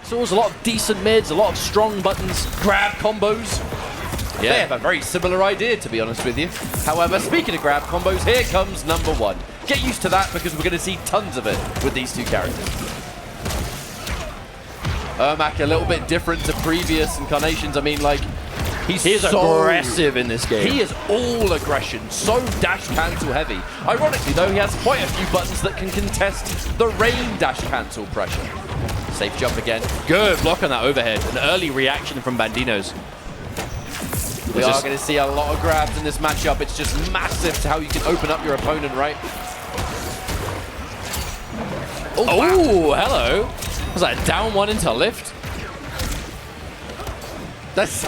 cancels, a lot of decent mids, a lot of strong buttons, grab combos. Yeah. They have a very similar idea, to be honest with you. However, speaking of grab combos, here comes number one. Get used to that because we're going to see tons of it with these two characters. Ermac a little bit different to previous incarnations. I mean, like, he's so aggressive in this game. He is all aggression, so dash cancel heavy. Ironically, though, he has quite a few buttons that can contest the rain dash cancel pressure. Safe jump again. Good block on that overhead. An early reaction from Bandinos. We are going to see a lot of grabs in this matchup. It's just massive to how you can open up your opponent, right? Oh, wow. Hello. Was that down one into lift?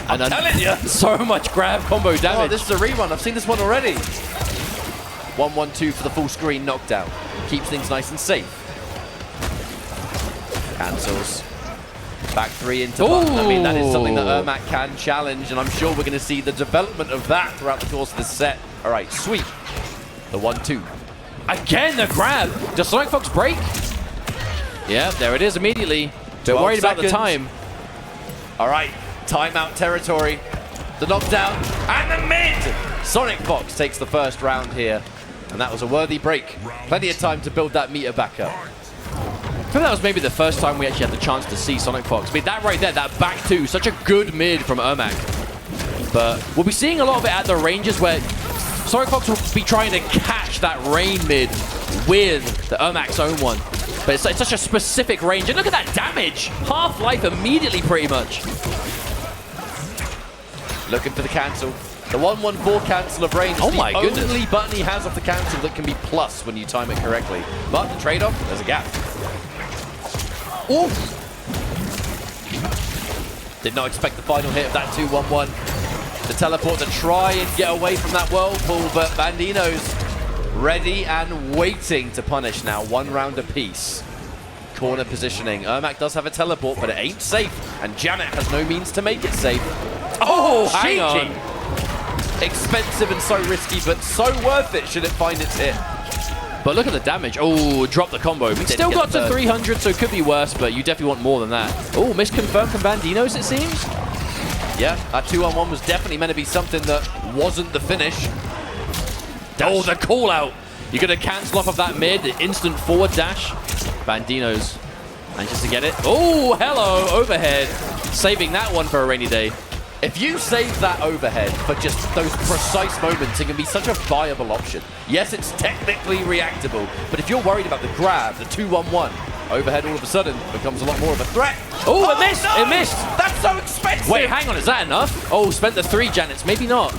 I'm telling you. So much grab combo damage. Oh, this is a rerun. I've seen this one already. 1-1-2 for the full screen knockdown. Keeps things nice and safe. Cancels. Back three into button. I mean, that is something that Ermac can challenge, and I'm sure we're going to see the development of that throughout the course of this set. All right, sweet. The 1-2. Again, the grab. Does Sonic Fox break? Yeah, there it is immediately. Don't worry about the time. All right, timeout territory. The knockdown and the mid. Sonic Fox takes the first round here, and that was a worthy break. Plenty of time to build that meter back up. I think that was maybe the first time we actually had the chance to see Sonic Fox. I mean, that right there, that back two, such a good mid from Ermac. But we'll be seeing a lot of it at the ranges where Sonic Fox will be trying to catch that rain mid with the Ermac's own one. But it's such a specific range. And look at that damage. Half-life immediately, pretty much. Looking for the cancel. The 1-1-4 cancel of range is the only button he has off the cancel that can be plus when you time it correctly. But the trade-off, there's a gap. Ooh. Did not expect the final hit of that 2-1-1. The teleport to try and get away from that whirlpool, but Bandino's ready and waiting to punish now. 1 round apiece. Corner positioning. Ermac does have a teleport, but it ain't safe. And Janet has no means to make it safe. Oh, hang on. Expensive and so risky, but so worth it should it find its hit. But look at the damage. Oh, drop the combo. We still got to 300, so it could be worse, but you definitely want more than that. Oh, misconfirmed from Bandinos, it seems. Yeah, that 2-on-1 was definitely meant to be something that wasn't the finish. Oh, the call out. You're going to cancel off of that mid, the instant forward dash. Bandinos manages to get it. Oh, hello, overhead. Saving that one for a rainy day. If you save that overhead for just those precise moments, it can be such a viable option. Yes, it's technically reactable, but if you're worried about the grab, the 2-1-1, overhead all of a sudden becomes a lot more of a threat. Oh, it missed! No! It missed! That's so expensive! Wait, hang on, is that enough? Oh, spent the 3 Janets, maybe not.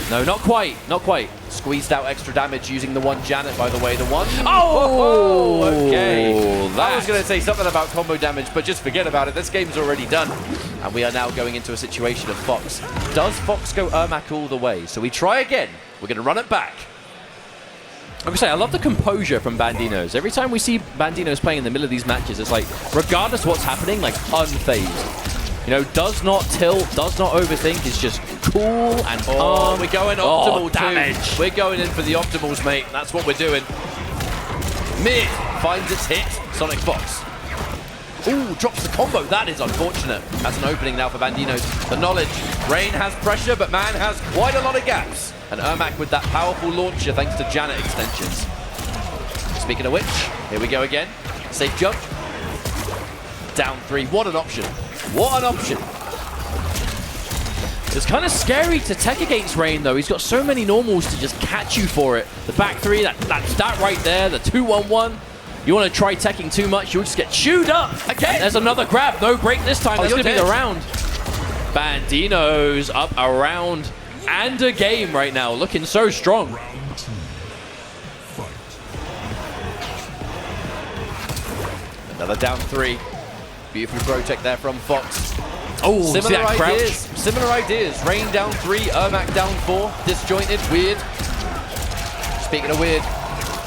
No, not quite, not quite. Squeezed out extra damage using the 1 Janet, by the way. The 1... Oh, okay. I was going to say something about combo damage, but just forget about it. This game's already done. And we are now going into a situation of Fox. Does Fox go Ermac all the way? So we try again. We're going to run it back. Like I say, I love the composure from Bandinos. Every time we see Bandinos playing in the middle of these matches, it's like, regardless of what's happening, like, unfazed. You know, does not tilt, does not overthink, is just cool and calm. Oh, we're going optimal damage. We're going in for the optimals, mate. That's what we're doing. Mid finds its hit. Sonic Fox. Ooh, drops the combo. That is unfortunate. That's an opening now for Bandinos. The knowledge. Rain has pressure, but man has quite a lot of gaps. And Ermac with that powerful launcher thanks to Janet extensions. Speaking of which, here we go again. Safe jump. Down 3. What an option. What an option. It's kind of scary to tech against Rain, though. He's got so many normals to just catch you for it. The back 3, that's that right there. The 2-1-1. You want to try teching too much, you'll just get chewed up. Again. There's another grab. No break this time. That's going to be the round. Bandinos up a round and a game right now. Looking so strong. Another down 3. Beautiful protect there from Fox. Oh, similar ideas. Similar ideas. Rain down 3, Ermac down 4. Disjointed, weird. Speaking of weird,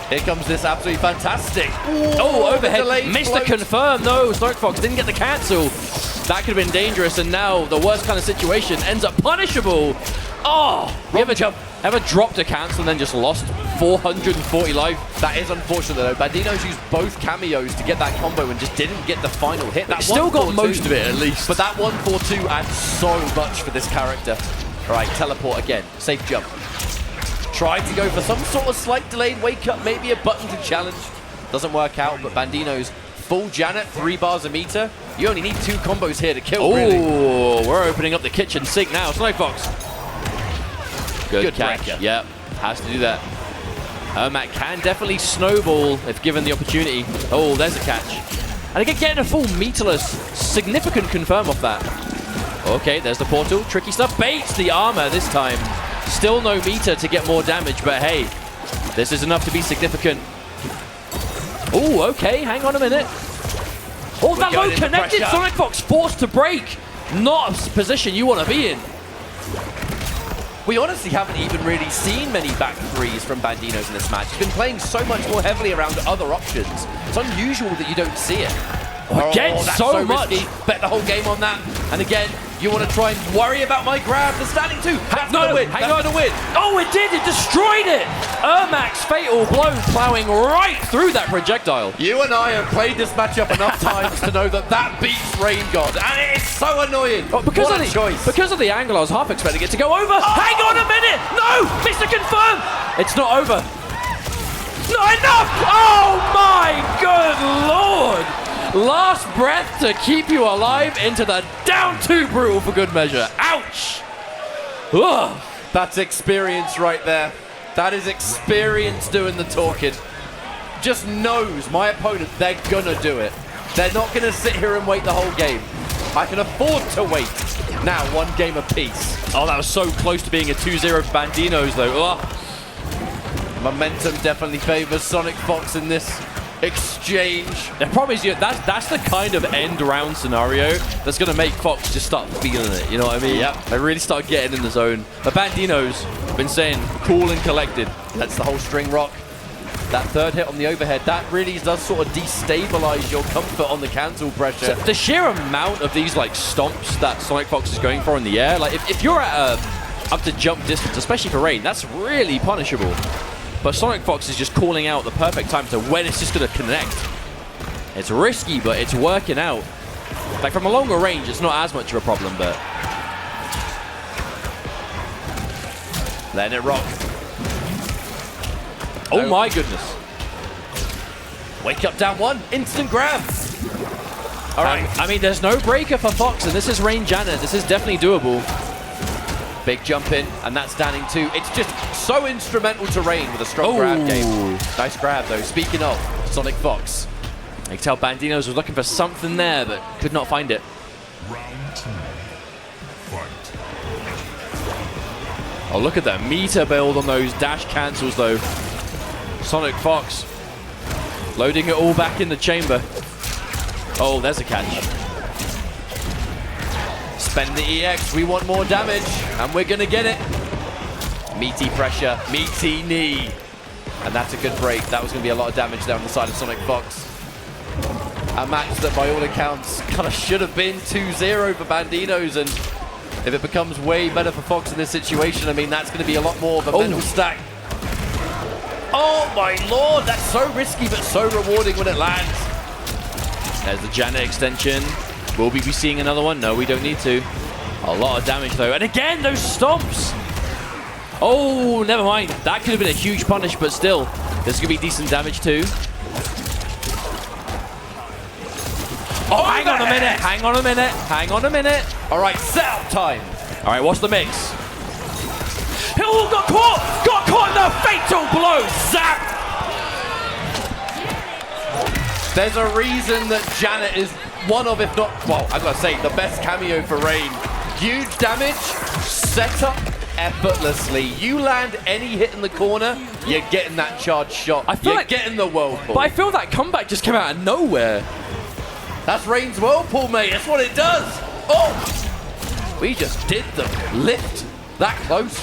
here comes this absolutely fantastic. Ooh, oh, overhead. Missed the confirm. No, Sonic Fox didn't get the cancel. That could have been dangerous, and now the worst kind of situation ends up punishable. Oh, you ever dropped a cancel and then just lost 440 life. That is unfortunate though. Bandino's used both cameos to get that combo and just didn't get the final hit. That still got most of it at least. But that 1-4-2 adds so much for this character. All right, teleport again. Safe jump. Tried to go for some sort of slight delayed wake up, maybe a button to challenge. Doesn't work out, but Bandino's full Janet, 3 bars a meter. You only need 2 combos here to kill, really. Oh, we're opening up the kitchen sink now. Sonic Fox. Good catch. breaker. Yep, has to do that. Ermac can definitely snowball if given the opportunity. Oh, there's a catch. And again, getting a full meterless, significant confirm off that. Okay, there's the portal. Tricky stuff. Baits the armor this time. Still no meter to get more damage, but hey, this is enough to be significant. Oh, okay, hang on a minute. Oh, that low connected. Sonic Fox forced to break. Not a position you want to be in. We honestly haven't even really seen many back threes from Bandino's in this match. He's been playing so much more heavily around other options. It's unusual that you don't see it. Again, that's so much. risky. Bet the whole game on that. And again, you want to try and worry about my grab. The standing 2. That's going to win. Hang on to win. Oh, it did. It destroyed it. Ermac's fatal blow plowing right through that projectile. You and I have played this matchup enough times to know that that beats Rain God. And it is so annoying. Oh, because of the angle, I was half expecting it to go over. Oh. Hang on a minute. No. Mr. Confirm. It's not over. Not enough. Oh, my good Lord. Last breath to keep you alive into the down 2 brutal for good measure. Ouch! Ugh. That's experience right there. That is experience doing the talking. Just knows my opponent, they're gonna do it. They're not gonna sit here and wait the whole game. I can afford to wait. Now, 1 game apiece. Oh, that was so close to being a 2-0 for Bandino's though. Ugh. Momentum definitely favors Sonic Fox in this exchange. The problem is, that's the kind of end round scenario that's going to make Fox just start feeling it, you know what I mean? Yep. They really start getting in the zone. But Bandino's been saying cool and collected. That's the whole string rock. That 3rd hit on the overhead, that really does sort of destabilize your comfort on the cancel pressure. So the sheer amount of these like stomps that Sonic Fox is going for in the air, like if you're at up to jump distance, especially for Rain, that's really punishable. But Sonic Fox is just calling out the perfect time to when it's just going to connect. It's risky, but it's working out. Like from a longer range, it's not as much of a problem, but... Letting it rock. Oh my goodness. Wake up down 1, instant grab. All right, I mean, there's no breaker for Fox, and this is Rain Janet. This is definitely doable. Big jump in, and that's standing 2. It's just so instrumental to Rain with a strong grab game. Nice grab, though. Speaking of, Sonic Fox. You can tell Bandino's was looking for something there, but could not find it. Round 2. Fight. Oh, look at that meter build on those dash cancels, though. Sonic Fox loading it all back in the chamber. Oh, there's a catch. Spend the EX, we want more damage, and we're gonna get it. Meaty pressure, meaty knee. And that's a good break. That was gonna be a lot of damage down the side of Sonic Fox. A match that by all accounts kind of should have been 2-0 for Bandino's, and if it becomes way better for Fox in this situation, I mean, that's gonna be a lot more of a mental stack. Oh my Lord, that's so risky, but so rewarding when it lands. There's the Janet extension. Will we be seeing another one? No, we don't need to. A lot of damage, though. And again, those stomps. Oh, never mind. That could have been a huge punish, but still. This is going to be decent damage, too. Oh, hang on a minute. Hang on a minute. Hang on a minute. All right, setup time. All right, what's the mix? Oh, got caught. Got caught in the fatal blow. Zap. There's a reason that Janet is one of, if not, well, I've got to say, the best cameo for Rain. Huge damage, set up effortlessly. You land any hit in the corner, you're getting that charged shot. You're getting the whirlpool. But I feel that comeback just came out of nowhere. That's Rain's whirlpool, mate. That's what it does. Oh! We just did the lift that close.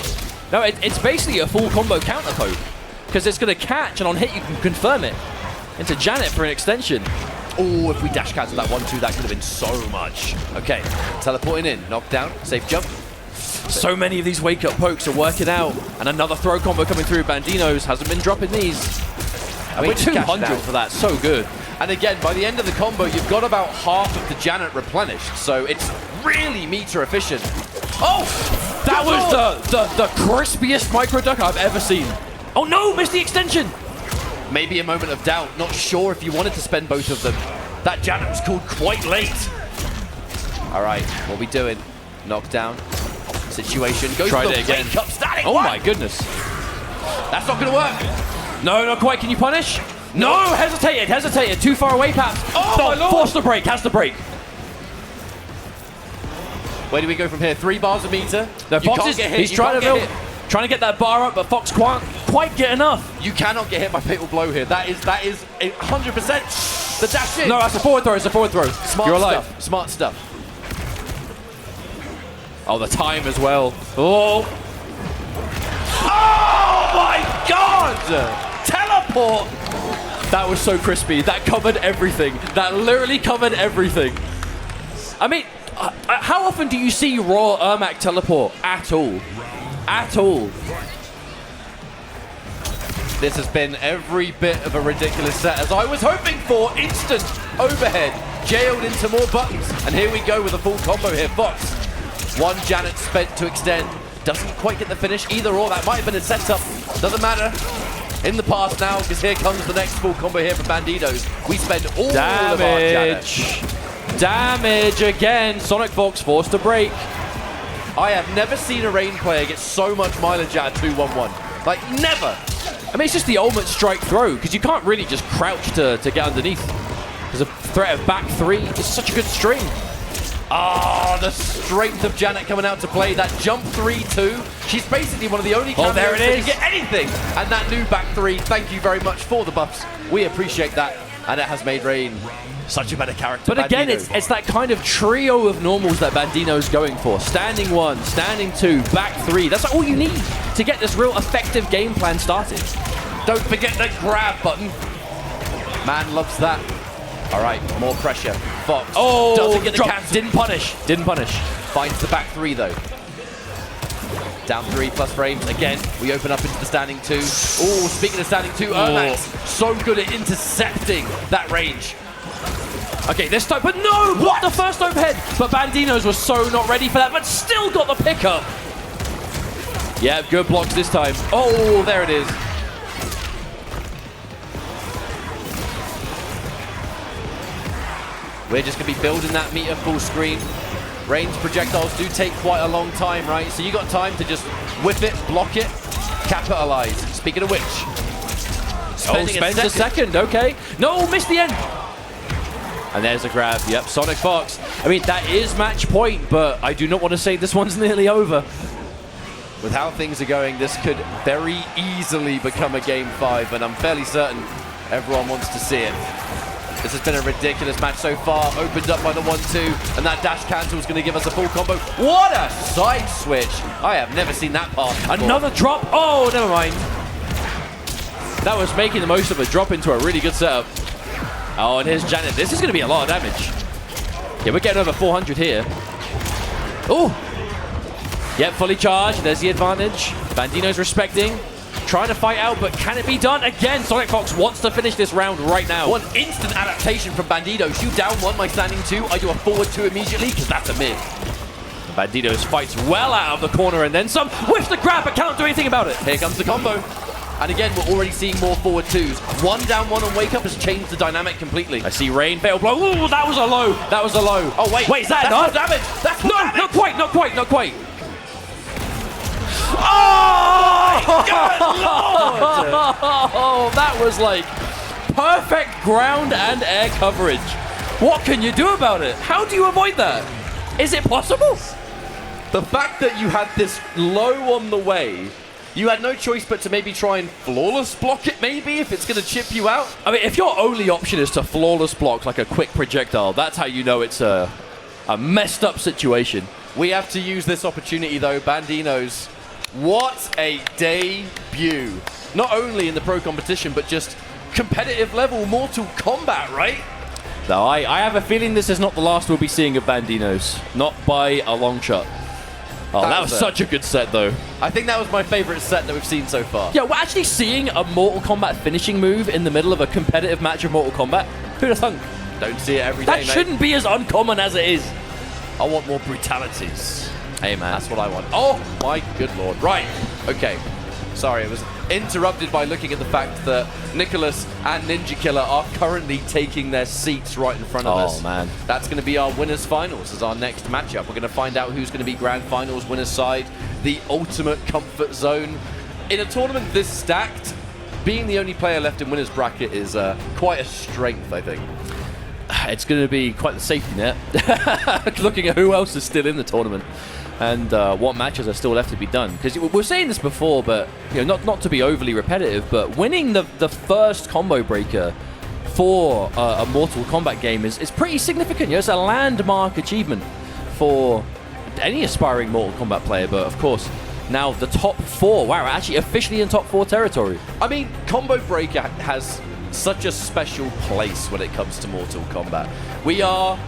No, it's basically a full combo counter poke. Because it's going to catch, and on hit you can confirm it into Janet for an extension. Oh, if we dash cancel that 1-2, that could have been so much. Okay, teleporting in, knockdown, safe jump. So many of these wake-up pokes are working out. And another throw combo coming through. Bandinos hasn't been dropping these. I mean, 200 for that, so good. And again, by the end of the combo, you've got about half of the Janet replenished, so it's really meter efficient. Oh! That was the crispiest micro duck I've ever seen. Oh no, missed the extension! Maybe a moment of doubt, not sure if you wanted to spend both of them. That Janet was called quite late. All right, what are we doing? Knockdown. Situation. Goes Tried for the it again. wake up static. Oh one. my goodness. That's not going to work. No, not quite. Can you punish? No, hesitated. Too far away, perhaps. Oh, no, my Lord. Forced the break, has the break. Where do we go from here? 3 bars a meter. The You Fox can't is, get hit. he's You trying can't to get hit. trying to get that bar up, but Fox can't quite get enough. You cannot get hit by fatal blow here. That is 100% the dash in. No, that's a forward throw. It's a forward throw. Smart You're alive. stuff. Smart stuff. Oh, the time as well. Oh. Oh my God! Teleport. That was so crispy. That covered everything. That literally covered everything. I mean, how often do you see raw Ermac teleport? At all. At all. This has been every bit of a ridiculous set, as I was hoping for. Instant overhead, jailed into more buttons, and here we go with a full combo here. Fox, 1 Janet spent to extend, doesn't quite get the finish either or. That might have been a setup, doesn't matter. In the past now, because here comes the next full combo here for Bandidos. We spend all of our Janet. Damage again. Sonic Fox forced to break. I have never seen a Rain player get so much mileage out of 2-1-1. Like, never. I mean, it's just the ultimate strike throw, because you can't really just crouch to get underneath. There's a threat of back 3. It's such a good string. Ah, the strength of Janet coming out to play. That jump 3-2. She's basically one of the only cameos there it that is. can get anything. And that new back 3, thank you very much for the buffs. We appreciate that. And it has made Rain such a better character. But again, Bandito. it's that kind of trio of normals that Bandino's going for. Standing 1, standing 2, back 3. That's all you need to get this real effective game plan started. Don't forget the grab button. Man loves that. All right, more pressure. Fox doesn't get the drop. cancel. Didn't punish. Finds the back 3 though. Down 3 plus frames. Again, we open up into the standing 2. Oh, speaking of standing 2, Ermax so good at intercepting that range. Okay, this time, but no! What? The first overhead! But Bandinos was so not ready for that, but still got the pickup. Yeah, good blocks this time. Oh, there it is. We're just going to be building that meter full screen. Rain's projectiles do take quite a long time, right? So you got time to just whip it, block it, capitalize. Speaking of which, Spends a second, okay. No, missed the end. And there's a grab. Yep, Sonic Fox. I mean, that is match point, but I do not want to say this one's nearly over. With how things are going, this could very easily become a Game 5, and I'm fairly certain everyone wants to see it. This has been a ridiculous match so far. Opened up by the 1-2, and that dash cancel is going to give us a full combo. What a side switch. I have never seen that pass before. Another drop. Oh, never mind. That was making the most of a drop into a really good setup. Oh, and here's Janet. This is going to be a lot of damage. Yeah, we're getting over 400 here. Oh. Yep, fully charged. There's the advantage. Bandino's respecting. Trying to fight out, but can it be done? Again, Sonic Fox wants to finish this round right now. One instant adaptation from Bandidos. You down 1, my standing 2. I do a forward 2 immediately, because that's a mid. Bandidos fights well out of the corner and then some. Whiffs the grab, but can't do anything about it. Here comes the combo. And again, we're already seeing more forward 2s. 1 down 1 on Wake Up has changed the dynamic completely. I see Rain, fatal blow. Ooh, that was a low. That was a low. Oh, wait. Wait, is that That's enough? more damage. That's more damage. Not quite, not quite, not quite. Oh, good Lord! Oh, that was like perfect ground and air coverage. What can you do about it? How do you avoid that? Is it possible? The fact that you had this low on the way, you had no choice but to maybe try and flawless block it, maybe, if it's going to chip you out. I mean, if your only option is to flawless block like a quick projectile, that's how you know it's a messed up situation. We have to use this opportunity, though, Bandinos. What a debut. Not only in the pro competition, but just competitive level Mortal Kombat, right? No, I have a feeling this is not the last we'll be seeing of Bandinos. Not by a long shot. Oh, that was such a good set, though. I think that was my favorite set that we've seen so far. Yeah, we're actually seeing a Mortal Kombat finishing move in the middle of a competitive match of Mortal Kombat. Who'd have thunk? Don't see it every day, That mate. shouldn't be as uncommon as it is. I want more brutalities. Hey, man. That's what I want. Oh, my good lord. Right. Okay. Sorry, it was interrupted by looking at the fact that Nicholas and Ninja Killer are currently taking their seats right in front of us. Oh, man. That's going to be our winners finals as our next matchup. We're going to find out who's going to be grand finals winners side, the ultimate comfort zone. In a tournament this stacked, being the only player left in winners bracket is quite a strength, I think. It's going to be quite the safety net. Looking at who else is still in the tournament and what matches are still left to be done. Because we were saying this before, but not to be overly repetitive, but winning the first combo breaker for a Mortal Kombat game is pretty significant. It's a landmark achievement for any aspiring Mortal Kombat player. But of course, now the top 4. Wow, we're actually officially in top 4 territory. I mean, Combo Breaker has such a special place when it comes to Mortal Kombat. We are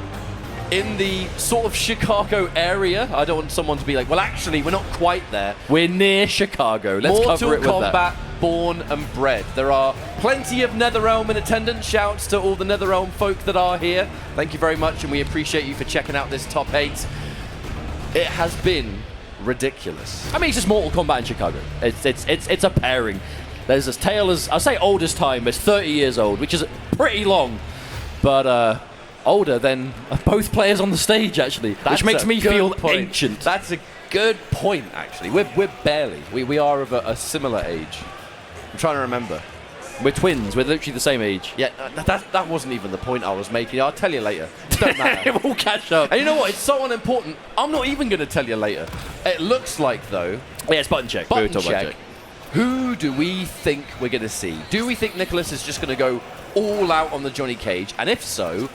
in the sort of Chicago area. I don't want someone to be like, well, actually, we're not quite there. We're near Chicago. Let's cover it with Mortal that. Kombat, born and bred. There are plenty of NetherRealm in attendance. Shouts to all the NetherRealm folk that are here. Thank you very much, and we appreciate you for checking out this top 8. It has been ridiculous. I mean, it's just Mortal Kombat in Chicago. It's a pairing. There's this tale as, I'll say oldest time, it's 30 years old, which is pretty long, but older than both players on the stage, actually, which makes me feel ancient. That's a good point, actually. We're barely. We are of a similar age. I'm trying to remember. We're twins. We're literally the same age. Yeah, that wasn't even the point I was making. I'll tell you later. It don't matter. We'll catch up. And you know what? It's so unimportant. I'm not even going to tell you later. It looks like, though... Yeah, it's button check. Button check. Who do we think we're going to see? Do we think Nicholas is just going to go all out on the Johnny Cage? And if so,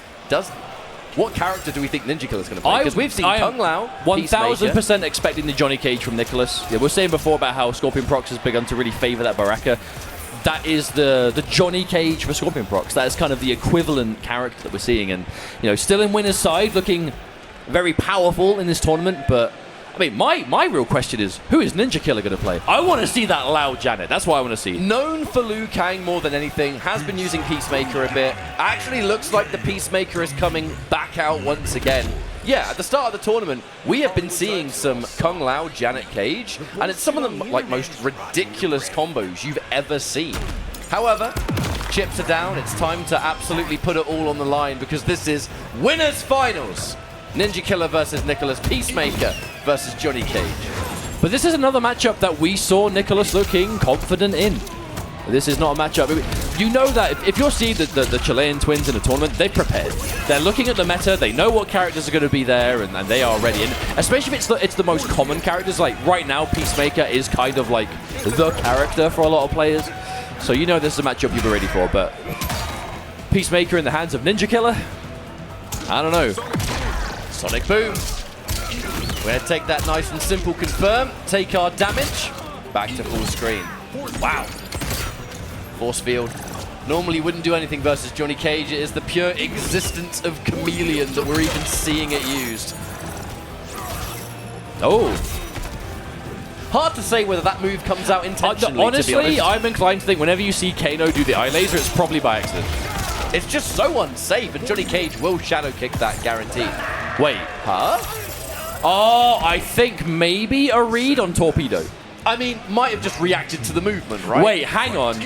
what character do we think Ninja Killer's going to play? Because we've seen Kung Lao, 1,000% expecting the Johnny Cage from Nicholas. Yeah, we were saying before about how Scorpion Prox has begun to really favor that Baraka. That is the Johnny Cage for Scorpion Prox. That is kind of the equivalent character that we're seeing. And, still in winner's side, looking very powerful in this tournament, but... I mean, my real question is, who is Ninja Killer going to play? I want to see that loud Janet. That's what I want to see. Known for Liu Kang more than anything, has been using Peacemaker a bit. Actually looks like the Peacemaker is coming back out once again. Yeah, at the start of the tournament, we have been seeing some Kung Lao Janet Cage, and it's some of the most ridiculous combos you've ever seen. However, chips are down. It's time to absolutely put it all on the line because this is winners finals. Ninja Killer versus Nicholas, Peacemaker versus Johnny Cage. But this is another matchup that we saw Nicholas looking confident in. This is not a matchup. You know that if you're seeing the Chilean twins in a tournament, they've prepared. They're looking at the meta. They know what characters are going to be there, and they are ready. And especially if it's the most common characters. Like right now, Peacemaker is kind of like the character for a lot of players. So this is a matchup you've been ready for. But Peacemaker in the hands of Ninja Killer, I don't know. Sonic Boom. We're going to take that nice and simple confirm, take our damage, back to full screen. Wow. Force field. Normally wouldn't do anything versus Johnny Cage. It is the pure existence of Chameleon that we're even seeing it used. Oh. Hard to say whether that move comes out intentionally, honestly, to be honest. I'm inclined to think whenever you see Kano do the eye laser, it's probably by accident. It's just so unsafe, and Johnny Cage will shadow kick that, guaranteed. Wait. Huh? Oh, I think maybe a read on Torpedo. I mean, might have just reacted to the movement, right? Wait, hang on.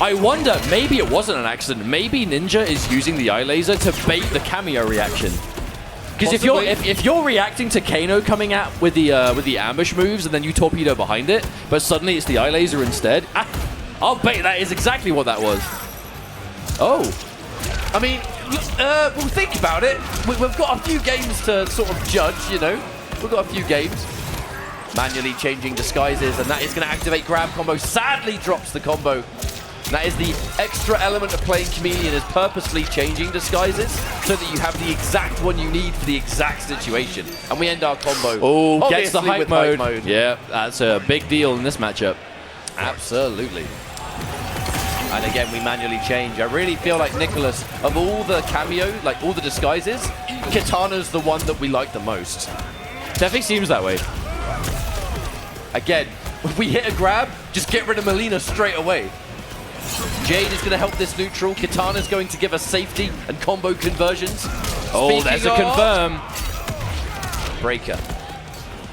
I wonder, maybe it wasn't an accident. Maybe Ninja is using the eye laser to bait the cameo reaction. Because if you're reacting to Kano coming out with the ambush moves and then you torpedo behind it, but suddenly it's the eye laser instead, I'll bet that is exactly what that was. Oh. I mean, we'll think about it. We've got a few games to sort of judge, We've got a few games. Manually changing disguises, and that is going to activate grab combo. Sadly drops the combo. That is the extra element of playing Chameleon, is purposely changing disguises so that you have the exact one you need for the exact situation. And we end our combo. Oh, gets the hype mode. hype mode. Yeah, that's a big deal in this matchup. Absolutely. And again, we manually change. I really feel like Nicholas, of all the cameo, like all the disguises, Kitana's the one that we like the most. Definitely seems that way. Again, if we hit a grab, just get rid of Melina straight away. Jade is going to help this neutral. Kitana's going to give us safety and combo conversions. Oh, there's a confirm. Breaker.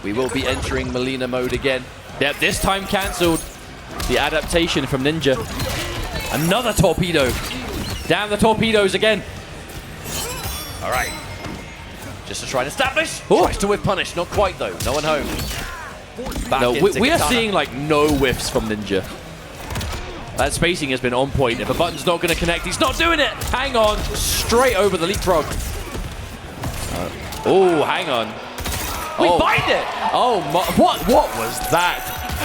We will be entering Melina mode again. Yep, this time cancelled. The adaptation from Ninja. Another torpedo. Down the torpedoes again. All right. Just to try and establish. Tries to whiff punish. Not quite, though. No one home. Back No, into we are Kitana. seeing like no whiffs from Ninja. That spacing has been on point. If a button's not going to connect, he's not doing it. Hang on. Straight over the leapfrog. Oh, hang on. We bind it! Oh, what was that?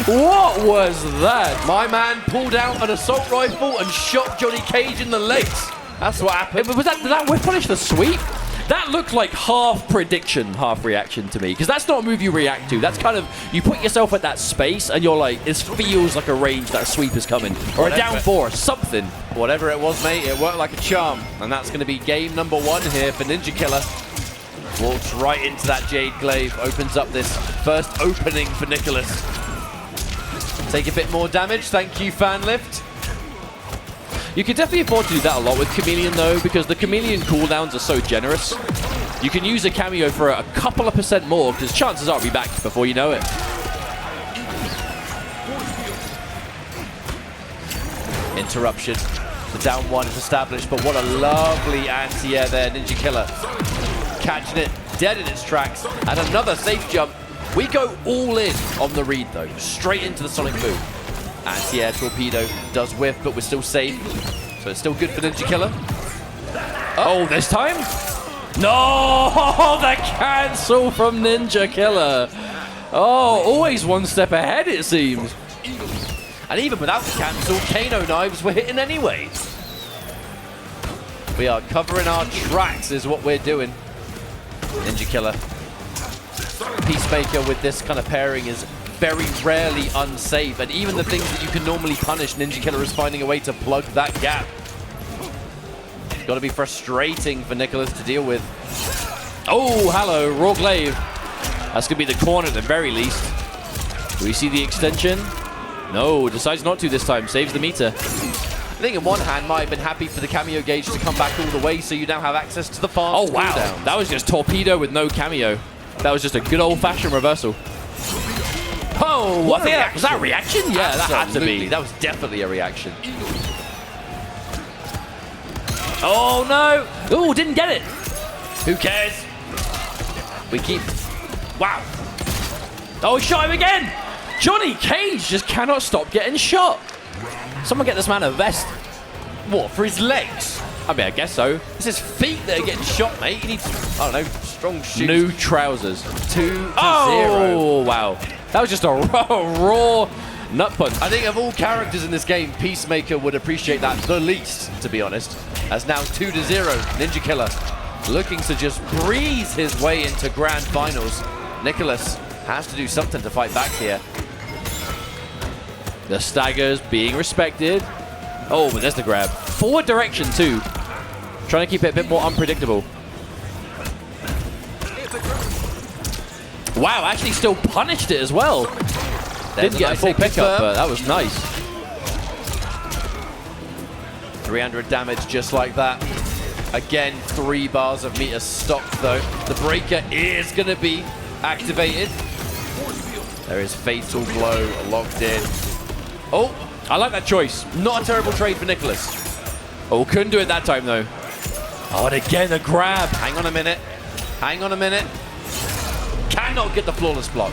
What was that? My man pulled out an assault rifle and shot Johnny Cage in the legs. That's what happened. Did that whiff punish the sweep? That looked like half prediction, half reaction to me. Because that's not a move you react to. That's kind of, you put yourself at that space and you're like, this feels like a range that a sweep is coming. Or a down four, something. Whatever it was, mate, it worked like a charm. And that's going to be game number 1 here for Ninja Killer. Walks right into that Jade Glaive. Opens up this first opening for Nicholas. Take a bit more damage. Thank you, Fanlift. You can definitely afford to do that a lot with Chameleon, though, because the Chameleon cooldowns are so generous. You can use a cameo for a couple of % more, because chances are it'll be back before you know it. Interruption. The down 1 is established, but what a lovely anti-air there, Ninja Killer. Catching it dead in its tracks, and another safe jump. We go all in on the read, though. Straight into the Sonic Boom. Anti-air torpedo does whiff, but we're still safe. So it's still good for Ninja Killer. Oh, this time? No! The cancel from Ninja Killer. Oh, always one step ahead, it seems. And even without the cancel, Kano knives were hitting anyway. We are covering our tracks is what we're doing. Ninja Killer. Peacemaker with this kind of pairing is very rarely unsafe, and even the things that you can normally punish, Ninja Killer is finding a way to plug that gap. It's got to be frustrating for Nicholas to deal with. Oh, hello, Raw Glaive. That's going to be the corner at the very least. Do we see the extension? No, decides not to this time. Saves the meter. I think in one hand might have been happy for the cameo gauge to come back all the way, so you now have access to the fast Oh, wow. cooldowns. That was just torpedo with no cameo. That was just a good old-fashioned reversal. Oh, What a was that a reaction? Yeah, that had to Absolutely. be. That was definitely a reaction. Oh, no. Oh, didn't get it. Who cares? We keep... Wow. Oh, he shot him again. Johnny Cage just cannot stop getting shot. Someone get this man a vest. What, for his legs? I mean, I guess so. It's his feet that are getting shot, mate. He needs, I don't know, strong shoes. New trousers. 2-0. Oh, wow. That was just a raw nut punch. I think of all characters in this game, Peacemaker would appreciate that the least, to be honest. As now 2-0, Ninja Killer looking to just breeze his way into grand finals. Nicholas has to do something to fight back here. The staggers being respected. Oh, but there's the grab. Forward direction, too. Trying to keep it a bit more unpredictable. Wow, actually still punished it as well. Didn't get a full pickup, but that was nice. 300 damage just like that. Again, 3 bars of meter stock, though. The breaker is going to be activated. There is Fatal Blow locked in. Oh, I like that choice. not a terrible trade for Nicholas. Oh, couldn't do it that time, though. Oh, and again, a grab. Hang on a minute. Hang on a minute. Cannot get the flawless block.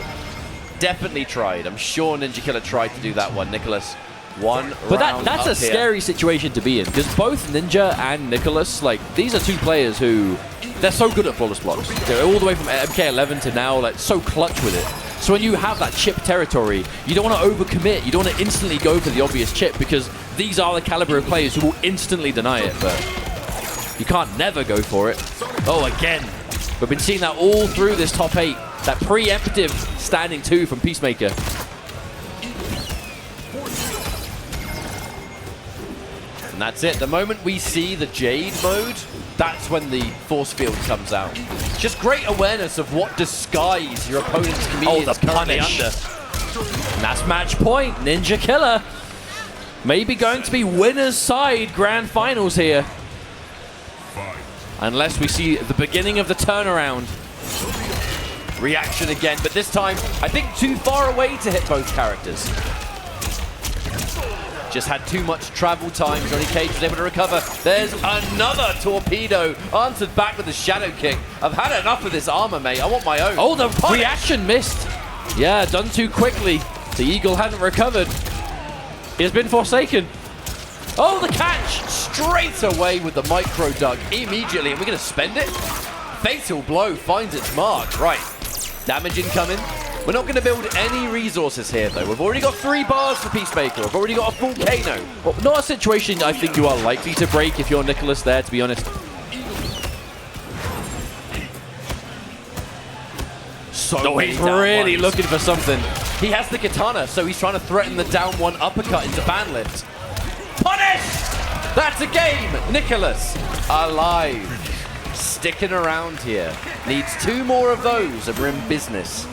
Definitely tried. I'm sure Ninja Killer tried to do that one. Nicholas, one But round that's up a here. scary situation to be in, because both Ninja and Nicholas, like, these are two players who, they're so good at flawless blocks. They're all the way from MK11 to now, like, so clutch with it. So when you have that chip territory, you don't want to overcommit. You don't want to instantly go for the obvious chip, because these are the caliber of players who will instantly deny it, but you can't never go for it. Oh, again. We've been seeing that all through this top 8. That preemptive standing 2 from Peacemaker. And that's it. The moment we see the Jade mode, that's when the force field comes out. Just great awareness of what disguise your opponent's comedian is currently under. And that's match point. Ninja Killer maybe going to be winner's side grand finals here. Unless we see the beginning of the turnaround. Reaction again, but this time, I think too far away to hit both characters. Just had too much travel time. Johnny Cage was able to recover. There's another torpedo. Answered back with a shadow kick. I've had enough of this armor, mate. I want my own. Oh, the reaction missed. Yeah, done too quickly. The Eagle hadn't recovered. He has been forsaken. Oh, the catch! Straight away with the micro duck immediately. And we're going to spend it? Fatal blow finds its mark. Right. Damage incoming. We're not going to build any resources here, though. We've already got 3 bars for Peacemaker. We've already got a full Kano. Well, not a situation I think you are likely to break if you're Nicholas there, to be honest. So he's really looking for something. He has the katana, so he's trying to threaten the down 1 uppercut into fan lift. Punish! That's a game! Nicholas, alive. Sticking around here. Needs 2 more of those and we're in business.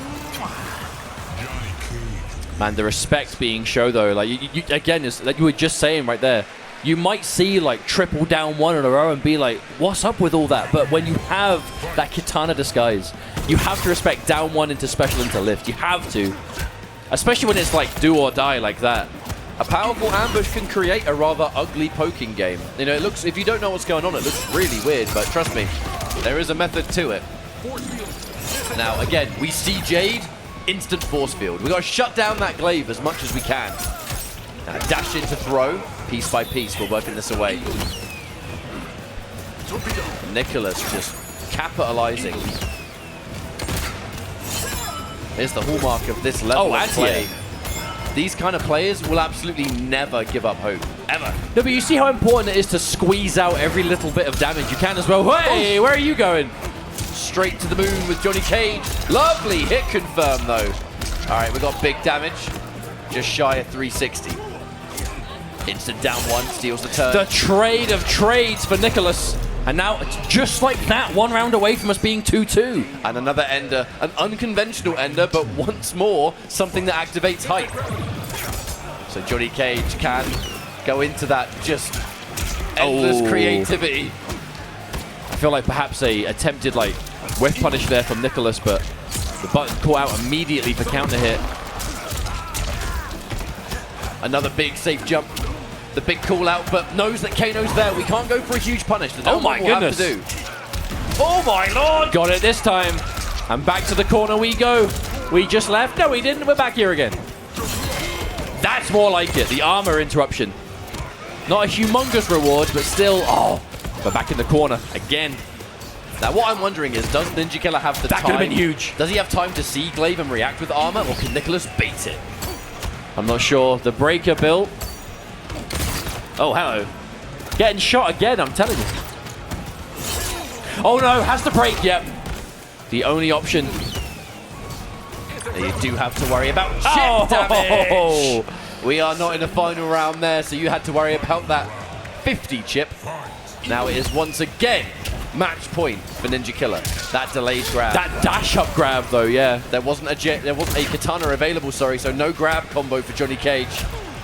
Man, the respect being shown, though, like, you again, it's like you were just saying right there, you might see, like, triple down 1 in a row and be like, what's up with all that? But when you have that katana disguise, you have to respect down 1 into special into lift. You have to. Especially when it's, like, do or die like that. A powerful ambush can create a rather ugly poking game. You know, it looks, if you don't know what's going on, it looks really weird, but trust me, there is a method to it. Now, again, we see Jade, instant force field. We've got to shut down that glaive as much as we can. Now, dash into throw, piece by piece, we're working this away. Nicholas just capitalizing. Here's the hallmark of this level of play. These kind of players will absolutely never give up hope. Ever. No, but you see how important it is to squeeze out every little bit of damage you can as well. Hey, where are you going? Straight to the moon with Johnny Cage. Lovely hit confirm, though. All right, we got big damage. Just shy of 360. Instant down 1, steals the turn. The trade of trades for Nicholas. And now, it's just like that, 1 round away from us being 2-2. And another ender. An unconventional ender, but once more, something that activates height. So Johnny Cage can go into that just endless creativity. I feel like perhaps a attempted, like, whiff punish there from Nicholas, but the button caught out immediately for counter hit. Another big safe jump. The big call out, but knows that Kano's there. We can't go for a huge punish. Oh my goodness. Have to do. Oh my lord! Got it this time. And back to the corner we go. We just left. No, we didn't. We're back here again. That's more like it. The armor interruption. Not a humongous reward, but still, we're back in the corner again. Now, what I'm wondering is, does Ninja Killer have the time? That could have been huge. Does he have time to see Glaive and react with armor, or can Nicholas bait it? I'm not sure. The breaker built. Oh, hello. Getting shot again, I'm telling you. Oh no, has to break, yep. The only option. You do have to worry about chip damage. We are not in the final round there, so you had to worry about that 50 chip. Now it is once again match point for Ninja Killer. That delayed grab. That dash up grab though, yeah. There wasn't a katana available, sorry, so no grab combo for Johnny Cage.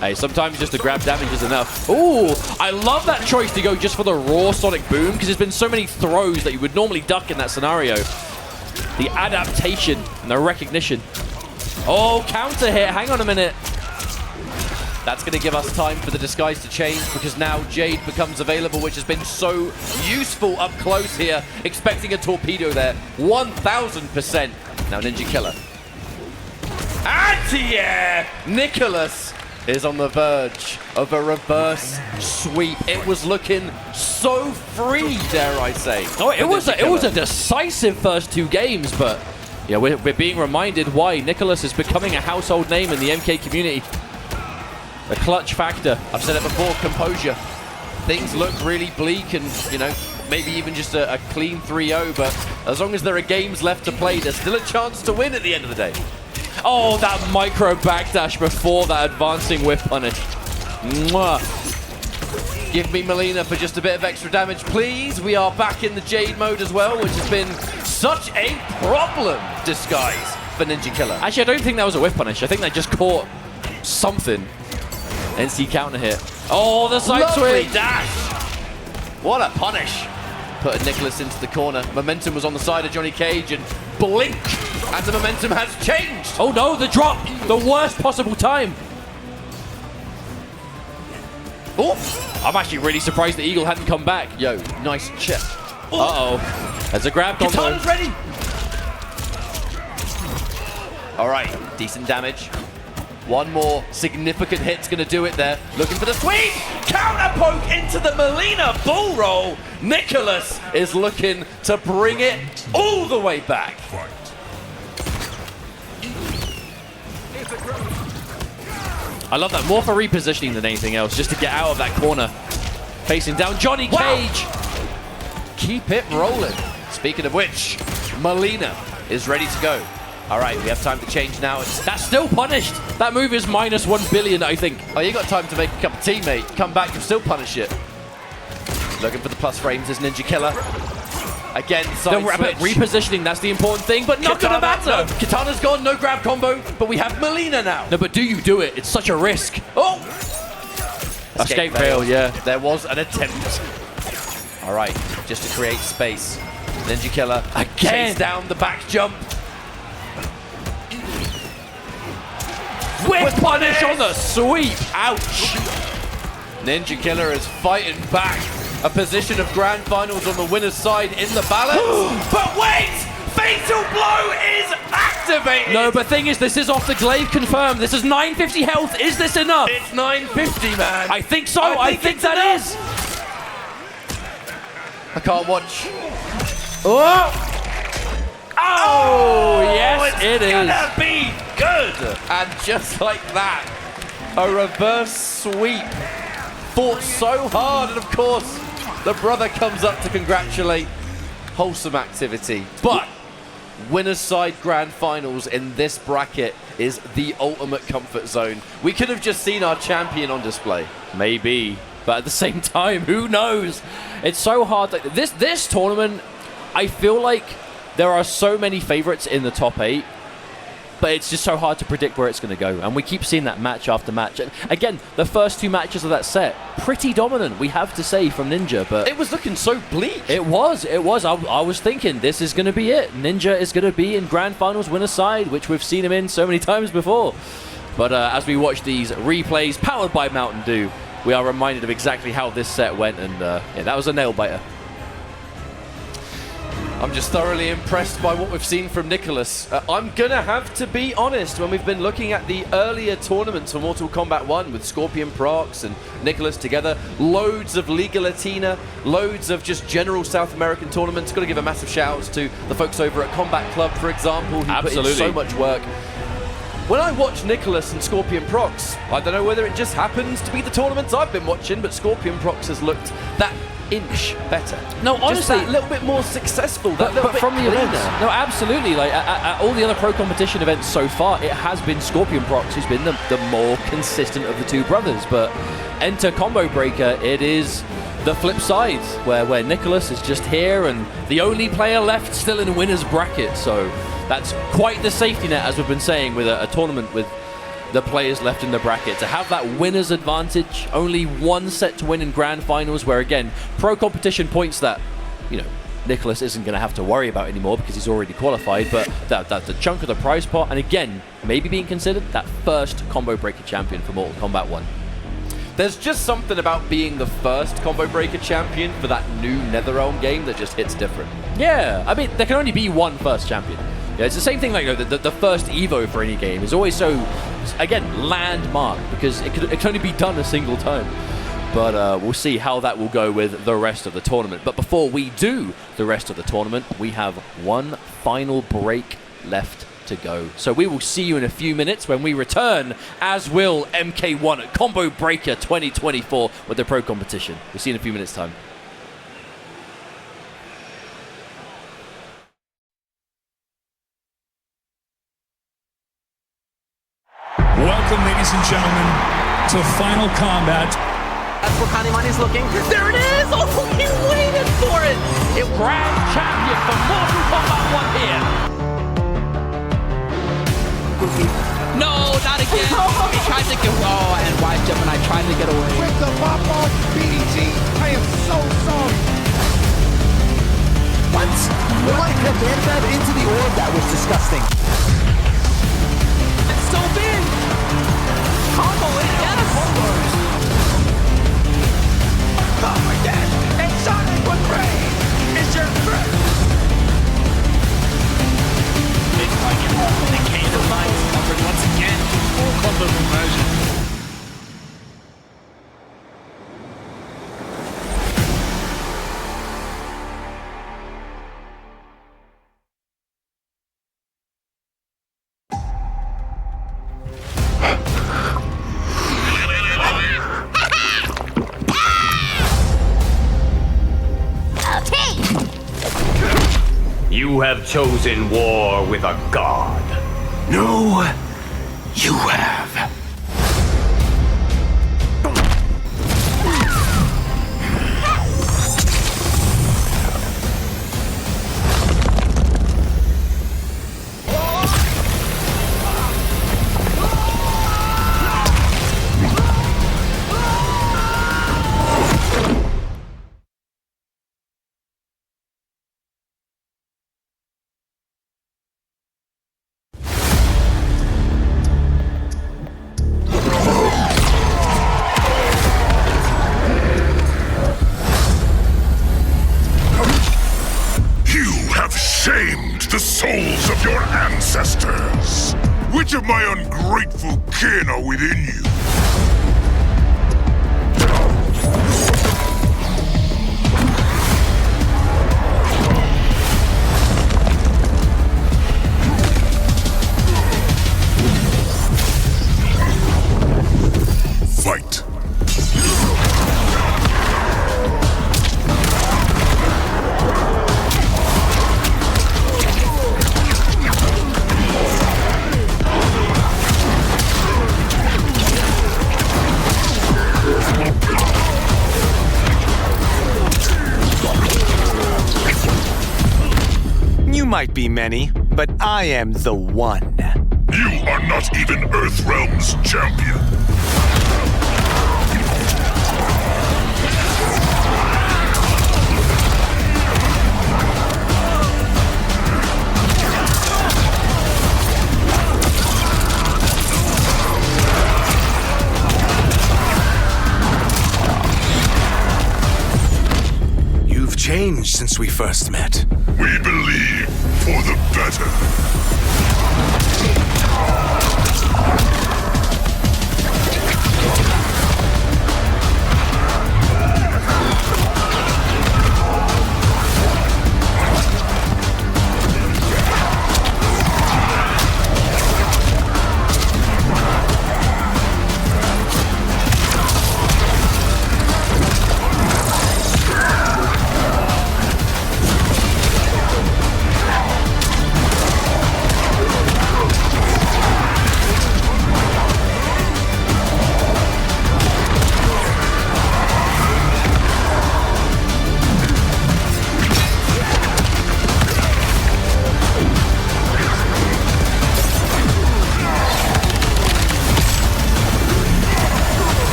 Hey, sometimes just the grab damage is enough. Ooh, I love that choice to go just for the raw sonic boom, because there's been so many throws that you would normally duck in that scenario. The adaptation and the recognition. Oh, counter hit. Hang on a minute. That's going to give us time for the disguise to change, because now Jade becomes available, which has been so useful up close here. Expecting a torpedo there. 1,000%. Now Ninja Killer. Anti-air! Nicholas is on the verge of a reverse sweep. It was looking so free, dare I say. Oh, it was a decisive first 2 games, but yeah, we're being reminded why Nicholas is becoming a household name in the MK community. The clutch factor. I've said it before, composure. Things look really bleak and, you know, maybe even just a clean 3-0, but as long as there are games left to play, there's still a chance to win at the end of the day. Oh, that micro backdash before that advancing whip punish. Mwah. Give me Melina for just a bit of extra damage, please. We are back in the Jade mode as well, which has been such a problem disguise for Ninja Killer. Actually, I don't think that was a whiff punish. I think they just caught something. NC counter hit. Oh, the side swing dash. What a punish. Putting Nicholas into the corner. Momentum was on the side of Johnny Cage, and blink, and the momentum has changed. Oh no, the drop. The worst possible time. Oh, I'm actually really surprised the Eagle hadn't come back. Yo, nice chip. Uh-oh. There's a grab combo. Katana's ready. All right, decent damage. One more significant hit's gonna do it there. Looking for the sweep! Counter poke into the Melina bull roll. Nicholas is looking to bring it all the way back. Fight. I love that. More for repositioning than anything else, just to get out of that corner. Facing down Johnny Cage. Keep it rolling. Speaking of which, Melina is ready to go. All right, we have time to change now. That's still punished. That move is minus 1 billion, I think. Oh, you got time to make a cup of tea, mate. Come back, you'll still punish it. Looking for the plus frames as Ninja Killer. Again, side switch. Repositioning, that's the important thing, but not gonna matter. No, Katana's gone, no grab combo, but we have Melina now. No, but do you do it? It's such a risk. Oh! Escape fail, yeah. There was an attempt. All right, just to create space. Ninja Killer again chase down the back jump. Whip punish on the sweep. Ouch. Ninja Killer is fighting back. A position of grand finals on the winner's side in the balance. But wait! Fatal blow is activated! No, but thing is, this is off the glaive confirmed. This is 950 health. Is this enough? It's 950, man. I think so. I think that is. I can't watch. Oh! Oh, yes, it is. It's gonna be good! And just like that, a reverse sweep. Fought so hard, and of course, the brother comes up to congratulate. Wholesome activity. But winner's side grand finals in this bracket is the ultimate comfort zone. We could have just seen our champion on display. Maybe, but at the same time, who knows? It's so hard. This tournament, I feel like there are so many favorites in the top 8, but it's just so hard to predict where it's going to go. And we keep seeing that match after match. Again, the first 2 matches of that set, pretty dominant, we have to say, from Ninja. But it was looking so bleak. It was. I was thinking this is going to be it. Ninja is going to be in grand finals winner's side, which we've seen him in so many times before. But as we watch these replays powered by Mountain Dew, we are reminded of exactly how this set went. And yeah, that was a nail biter. I'm just thoroughly impressed by what we've seen from Nicholas. I'm gonna have to be honest, when we've been looking at the earlier tournaments for Mortal Kombat 1 with Scorpion Prox and Nicholas together, loads of Liga Latina, loads of just general South American tournaments. Got to give a massive shout out to the folks over at Combat Club, for example, who put in so much work. When I watch Nicholas and Scorpion Prox, I don't know whether it just happens to be the tournaments I've been watching, but Scorpion Prox has looked that inch better. No, honestly, a little bit more successful. But from the events, no, absolutely. Like at all the other pro competition events so far, it has been Scorpion Prox who's been the more consistent of the 2 brothers. But enter Combo Breaker, it is the flip side, where Nicholas is just here and the only player left still in a winner's bracket. So that's quite the safety net, as we've been saying, with a tournament with the players left in the bracket. To have that winner's advantage, only 1 set to win in grand finals, where again, pro competition points that, you know, Nicholas isn't going to have to worry about anymore because he's already qualified, but that's the chunk of the prize pot, and again, maybe being considered that first Combo Breaker champion for Mortal Kombat 1. There's just something about being the first Combo Breaker champion for that new NetherRealm game that just hits different. Yeah, I mean, there can only be 1 first champion. Yeah, it's the same thing like the first Evo for any game is always so, again, landmark, because it can only be done a single time. But we'll see how that will go with the rest of the tournament. But before we do the rest of the tournament, we have 1 final break left to go. So we will see you in a few minutes when we return, as will MK1 at Combo Breaker 2024 with the pro competition. We'll see you in a few minutes' time. Welcome, ladies and gentlemen, to Final Combat That's where Kanimani's looking. There it is! Oh, he waited for it! It Grand champion for Mortal Kombat 1 here. No, not again. He tried to get. Oh, and wide Gemini tried to get away. With the pop off, BDG, I am so sorry. What? When I command that into the orb, that was disgusting. It's so big. Combo it, yes. Oh my God! And Sonic with Rain is your friend. Big target. The candle light is covered once again. Full combo conversion. You have chosen war with a god. No, you have. Shamed the souls of your ancestors. Which of my ungrateful kin are within you? Fight. You might be many, but I am the one. You are not even Earthrealm's champion. You've changed since we first met. We believe for the better.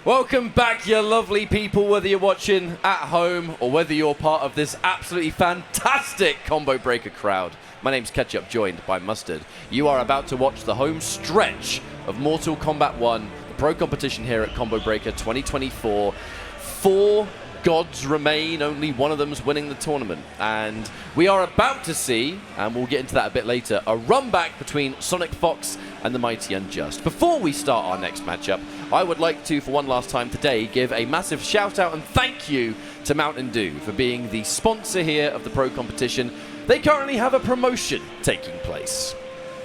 Welcome back, you lovely people, whether you're watching at home or whether you're part of this absolutely fantastic Combo Breaker crowd. My name's Ketchup, joined by Mustard. You are about to watch the home stretch of Mortal Kombat 1, the pro competition here at Combo Breaker 2024. 4 gods remain, only one of them's winning the tournament. And we are about to see, and we'll get into that a bit later, a run back between Sonic Fox and the Mighty Unjust. Before we start our next matchup, I would like to, for one last time today, give a massive shout out and thank you to Mountain Dew for being the sponsor here of the pro competition. They currently have a promotion taking place.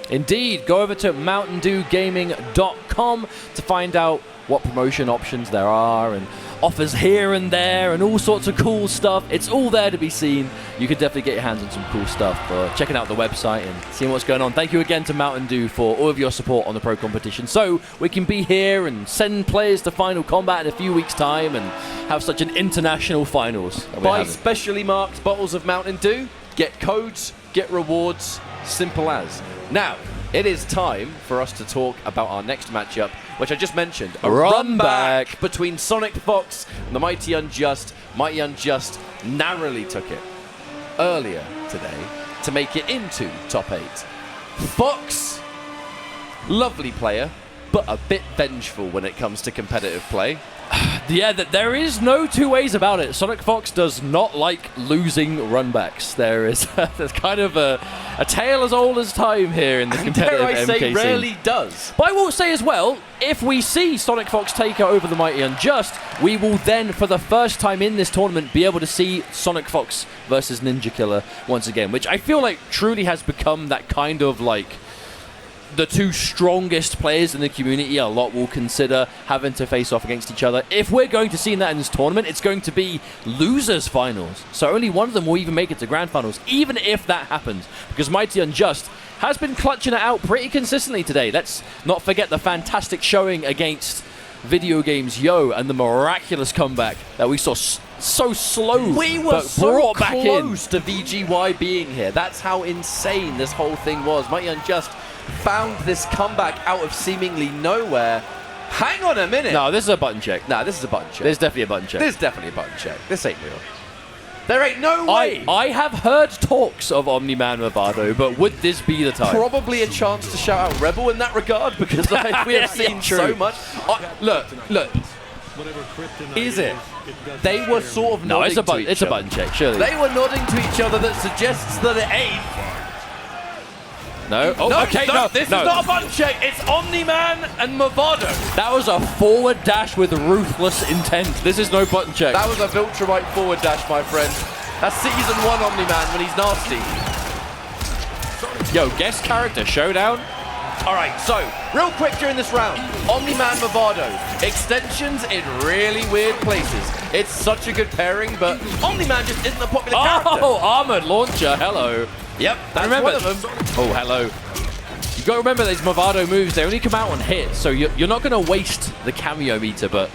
Indeed, go over to mountaindewgaming.com to find out what promotion options there are and offers here and there and all sorts of cool stuff. It's all there to be seen. You could definitely get your hands on some cool stuff for checking out the website and seeing what's going on. Thank you again to Mountain Dew for all of your support on the pro competition, so we can be here and send players to Final Combat in a few weeks' time and have such an international finals. Buy specially marked bottles of Mountain Dew, get codes, get rewards, simple as. Now, it is time for us to talk about our next matchup, which I just mentioned. A run back between Sonic Fox and the Mighty Unjust. Mighty Unjust narrowly took it earlier today to make it into top 8. Fox, lovely player, but a bit vengeful when it comes to competitive play. Yeah, there is no two ways about it. Sonic Fox does not like losing runbacks. There's kind of a tale as old as time here in the competitive Dare I say, MK rarely scene. does. But I will say as well, if we see Sonic Fox take over the Mighty Unjust, we will then, for the first time in this tournament, be able to see Sonic Fox versus Ninja Killer once again, which I feel like truly has become that kind of like the two strongest players in the community a lot will consider having to face off against each other. If we're going to see that in this tournament, it's going to be losers finals. So only one of them will even make it to grand finals, even if that happens, because Mighty Unjust has been clutching it out pretty consistently today. Let's not forget the fantastic showing against Video Games Yo and the miraculous comeback that we saw so slow. We were but so brought back close to VGY being here. That's how insane this whole thing was. Mighty Unjust found this comeback out of seemingly nowhere. Hang on a minute. No, this is a button check. Nah, this is a button check. There's definitely a button check. There's definitely a button check. This ain't real. There ain't no way. I have heard talks of Omni-Man Movado, but would this be the time? Probably a chance to shout out Rebel in that regard, because we have seen so much. Look. Is it? They were sort of nodding to each other. It's a button check, surely. They were nodding to each other that suggests that it ain't. No. Oh, okay, no. This is not a button check. It's Omni-Man and Movado. That was a forward dash with ruthless intent. This is no button check. That was a Viltrumite forward dash, my friend. That's season 1 Omni-Man when he's nasty. Yo, guest character showdown. All right, so real quick during this round, Omni-Man Movado, extensions in really weird places. It's such a good pairing, but Omni-Man just isn't a popular character. Oh, armored launcher. Hello. Yep, that's one of them. Oh, hello. You got to remember these Movado moves, they only come out on hit, so you're not going to waste the cameo meter, but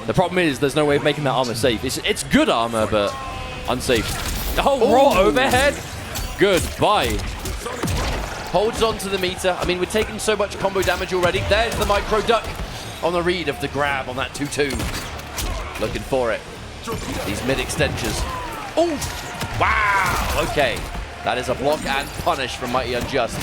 the problem is there's no way of making that armor safe. It's good armor, but unsafe. Oh, raw overhead. Goodbye. Holds on to the meter. I mean, we're taking so much combo damage already. There's the micro duck on the read of the grab on that 2-2. Looking for it. These mid extensions. Oh, wow. Okay. That is a block and punish from Mighty Unjust.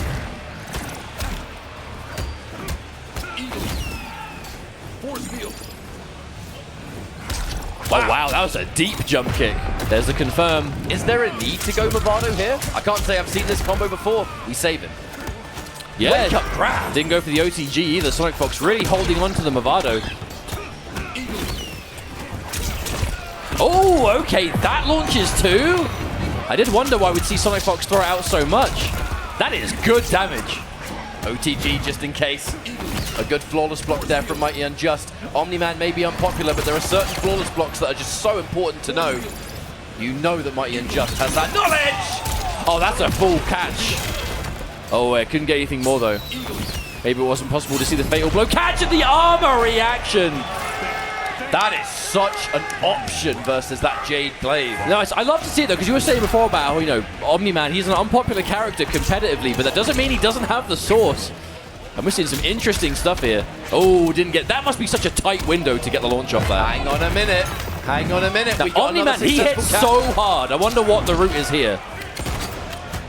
Oh, wow, that was a deep jump kick. There's the confirm. Is there a need to go Movado here? I can't say I've seen this combo before. We save him. Yeah, Wake up grab. Didn't go for the OTG either. Sonic Fox really holding on to the Movado. Oh, okay, that launches too. I did wonder why we'd see Sonic Fox throw it out so much. That is good damage. OTG just in case. A good flawless block there from Mighty Unjust. Omni-Man may be unpopular, but there are certain flawless blocks that are just so important to know. You know that Mighty Unjust has that knowledge! Oh, that's a full catch. Oh, I couldn't get anything more though. Maybe it wasn't possible to see the fatal blow. Catch at the armor reaction! That is such an option versus that Jade Glaive. No, I love to see it though, because you were saying before about how, Omni-Man, he's an unpopular character competitively, but that doesn't mean he doesn't have the source. And we're seeing some interesting stuff here. Oh, didn't get... That must be such a tight window to get the launch off there. Hang on a minute. Hang on a minute. Now, We got another Omni-Man, he hits successful so hard. I wonder what the route is here.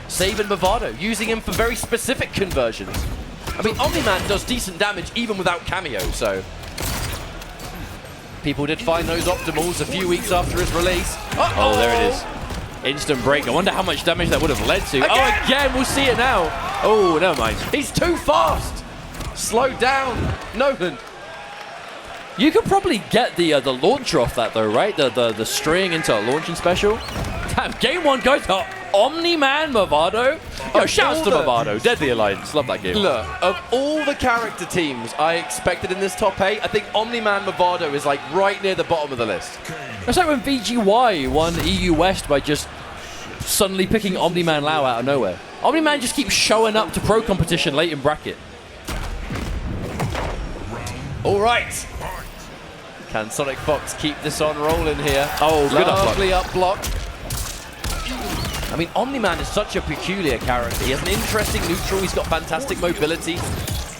Saving Movado, using him for very specific conversions. I mean, Omni-Man does decent damage even without Cameo, so... People did find those optimals a few weeks after his release. Oh, there it is. Instant break. I wonder how much damage that would have led to. Again! Oh, again, we'll see it now. Oh, never mind. He's too fast. Slow down, Nolan. You could probably get the launcher off that though, right? The string into a launching special. Damn, game one goes to Omni-Man Movado. Yo, shouts to Movado. Deadly Alliance. Love that game. Look, of all the character teams I expected in this top 8, I think Omni-Man Movado is like right near the bottom of the list. It's like when VGY won EU West by just suddenly picking Omni-Man Lao out of nowhere. Omni-Man just keeps showing up to pro competition late in bracket. All right. Can Sonic Fox keep this on rolling here? Oh, good lovely up block. I mean, Omni-Man is such a peculiar character. He has an interesting neutral. He's got fantastic mobility.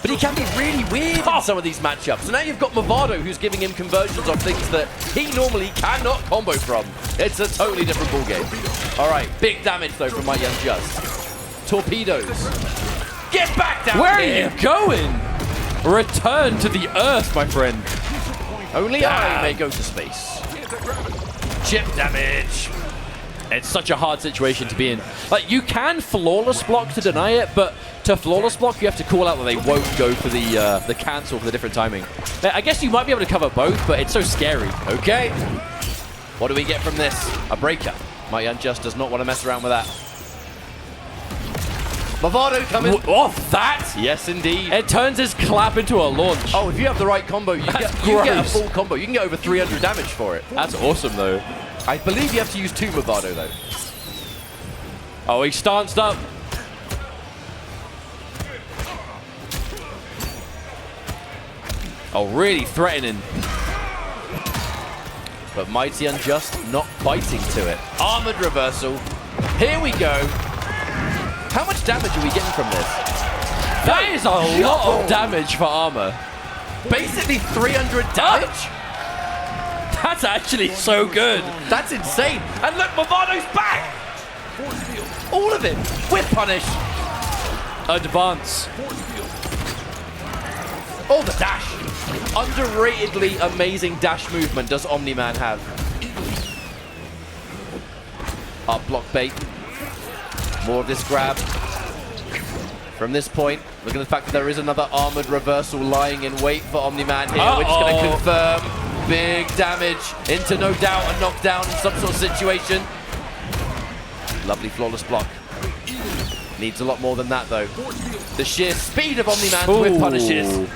But he can be really weird in some of these matchups. So now you've got Movado, who's giving him conversions on things that he normally cannot combo from. It's a totally different ballgame. All right, big damage, though, from Mighty Unjust. Torpedoes. Get back down Where here. are you going? Return to the Earth, my friend. Only I may go to space. Chip damage. It's such a hard situation to be in. Like, you can flawless block to deny it, but to flawless block, you have to call out that they won't go for the cancel for the different timing. Now, I guess you might be able to cover both, but it's so scary. Okay. What do we get from this? A breaker. Mighty Unjust does not want to mess around with that. Movado coming. Oh, that? Yes, indeed. It turns his clap into a launch. Oh, if you have the right combo, you get a full combo. You can get over 300 damage for it. That's awesome, though. I believe you have to use 2 Movado, though. Oh, he stanced up. Oh, really threatening. But Mighty Unjust not biting to it. Armored reversal. Here we go. How much damage are we getting from this? That is a lot of damage for armor. Basically 300 damage? That's actually so good. That's insane. And look, Movado's back. All of it. With punish. Advance. Oh, the dash. Underratedly amazing dash movement does Omni-Man have. Up block bait. More of this grab. From this point, look at the fact that there is another armored reversal lying in wait for Omni-Man here, which is going to confirm big damage into no doubt a knockdown in some sort of situation. Lovely flawless block. Needs a lot more than that, though. The sheer speed of Omni-Man's whip punishes.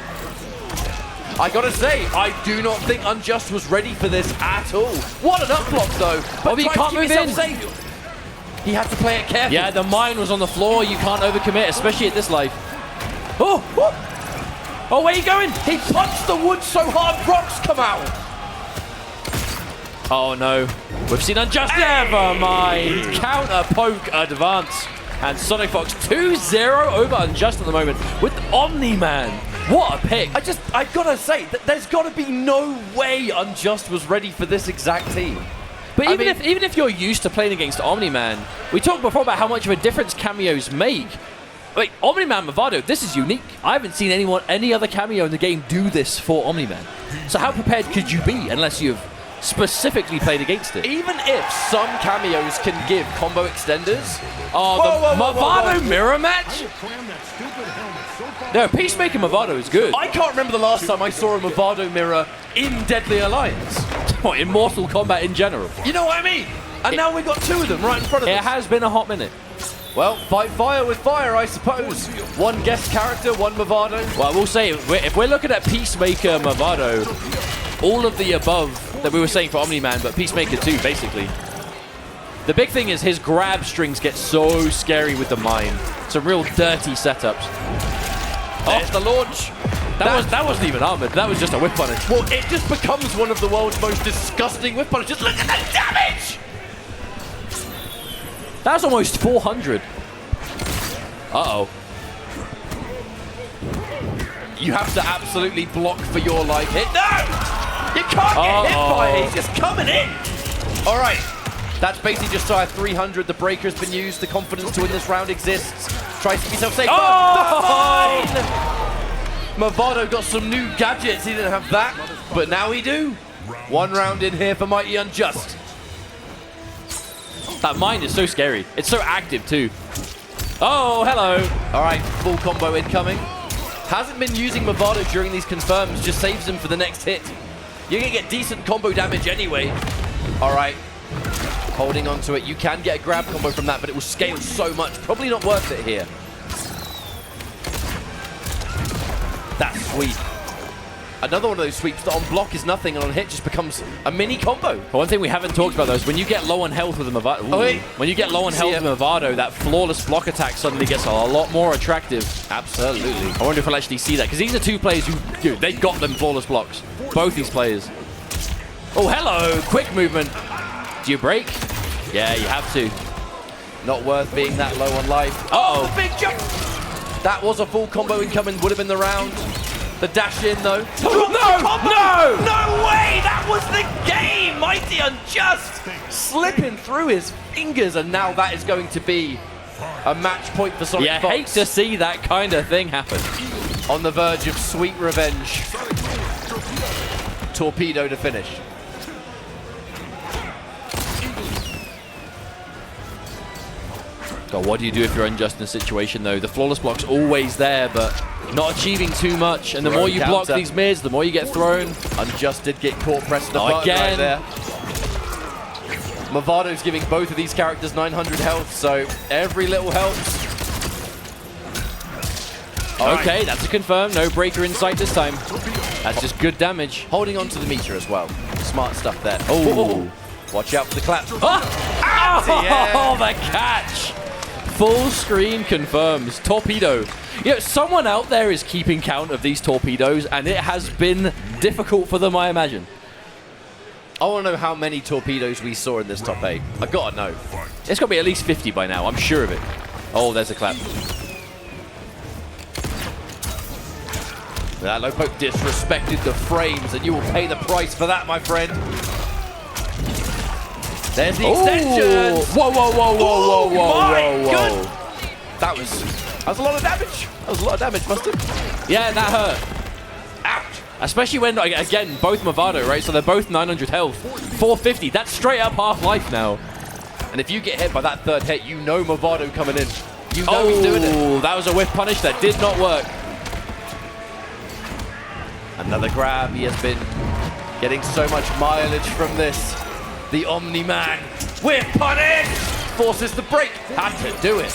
I gotta say, I do not think Unjust was ready for this at all. What an up block, though. But he can't move in. Safe. He had to play it carefully. Yeah, the mine was on the floor. You can't overcommit, especially at this life. Oh, oh, where are you going? He punched the wood so hard, rocks come out. Oh, no. We've seen Unjust. Never mind. Counter poke advance. And Sonic Fox 2-0 over Unjust at the moment with Omni-Man. What a pick. I gotta say, there's gotta be no way Unjust was ready for this exact team. But even if you're used to playing against Omni-Man, we talked before about how much of a difference cameos make. Like, Omni-Man Movado, this is unique. I haven't seen any other cameo in the game do this for Omni-Man. So how prepared could you be unless you've specifically played against it? Even if some cameos can give combo extenders. Oh, Movado mirror match? No, Peacemaker Movado is good. I can't remember the last time I saw a Movado mirror in Deadly Alliance. What, in Mortal Kombat in general? You know what I mean? And now we've got 2 of them right in front of us. It has been a hot minute. Well, fight fire with fire, I suppose. One guest character, one Movado. Well, I will say, if we're looking at Peacemaker Movado, all of the above that we were saying for Omni-Man, but Peacemaker too, basically. The big thing is his grab strings get so scary with the mine. Some real dirty setups. There's the launch. That wasn't even armored. That was just a whip punish. Well, it just becomes one of the world's most disgusting whip punishes. Look at the damage! That was almost 400. Uh-oh. You have to absolutely block for your life hit. No! You can't get hit by it. He's just coming in. All right. That's basically just shy of 300. The breaker has been used. The confidence to win this round exists. Tries to keep himself safe. Oh! Movado got some new gadgets. He didn't have that, but now he do. One round in here for Mighty Unjust. That mine is so scary. It's so active too. Oh, hello. All right, full combo incoming. Hasn't been using Movado during these confirms. Just saves him for the next hit. You're going to get decent combo damage anyway. All right. Holding on to it. You can get a grab combo from that, but it will scale so much. Probably not worth it here. That's sweet. Another one of those sweeps that on block is nothing and on hit just becomes a mini combo. But one thing we haven't talked about though is when you get low on health with a Movado, when you get low on health with Movado, that flawless block attack suddenly gets a lot more attractive. Absolutely. I wonder if we'll actually see that, because these are two players who, dude, they've got them flawless blocks. Both these players. Oh, hello. Quick movement. Do you break? Yeah, you have to. Not worth being that low on life. Uh-oh. The big jump. That was a full combo incoming. Would have been the round. The dash in, though. No! No! No way! That was the game! Mighty Unjust slipping through his fingers, and now that is going to be a match point for Sonic Yeah, Fox. hate to see that kind of thing happen. On the verge of sweet revenge. Torpedo to finish. God, what do you do if you're Unjust in a situation, though? The flawless block's always there, but not achieving too much. And the more you block these mids, the more you get thrown. Unjust did get caught pressing the button right there. Movado's giving both of these characters 900 health, so every little helps. Okay, that's a confirm. No breaker in sight this time. That's just good damage. Holding on to the meter as well. Smart stuff there. Oh, watch out for the clap. Oh, the catch. Full screen confirms. Torpedo. You know, someone out there is keeping count of these torpedoes, and it has been difficult for them, I imagine. I want to know how many torpedoes we saw in this top 8. I gotta know. It's got to be at least 50 by now, I'm sure of it. Oh, there's a clap. That low poke disrespected the frames, and you will pay the price for that, my friend. There's the extension. Whoa, whoa, whoa, whoa, whoa, whoa, whoa. That was a lot of damage. That was a lot of damage, Mustard. Yeah, that hurt. Ouch. Especially when, again, both Movado, right? So they're both 900 health. 450. That's straight up half-life now. And if you get hit by that third hit, you know Movado coming in. You know he's doing it. That was a whiff punish that did not work. Another grab. He has been getting so much mileage from this. The Omni-Man. Whiff punish! Forces the break. Had to do it.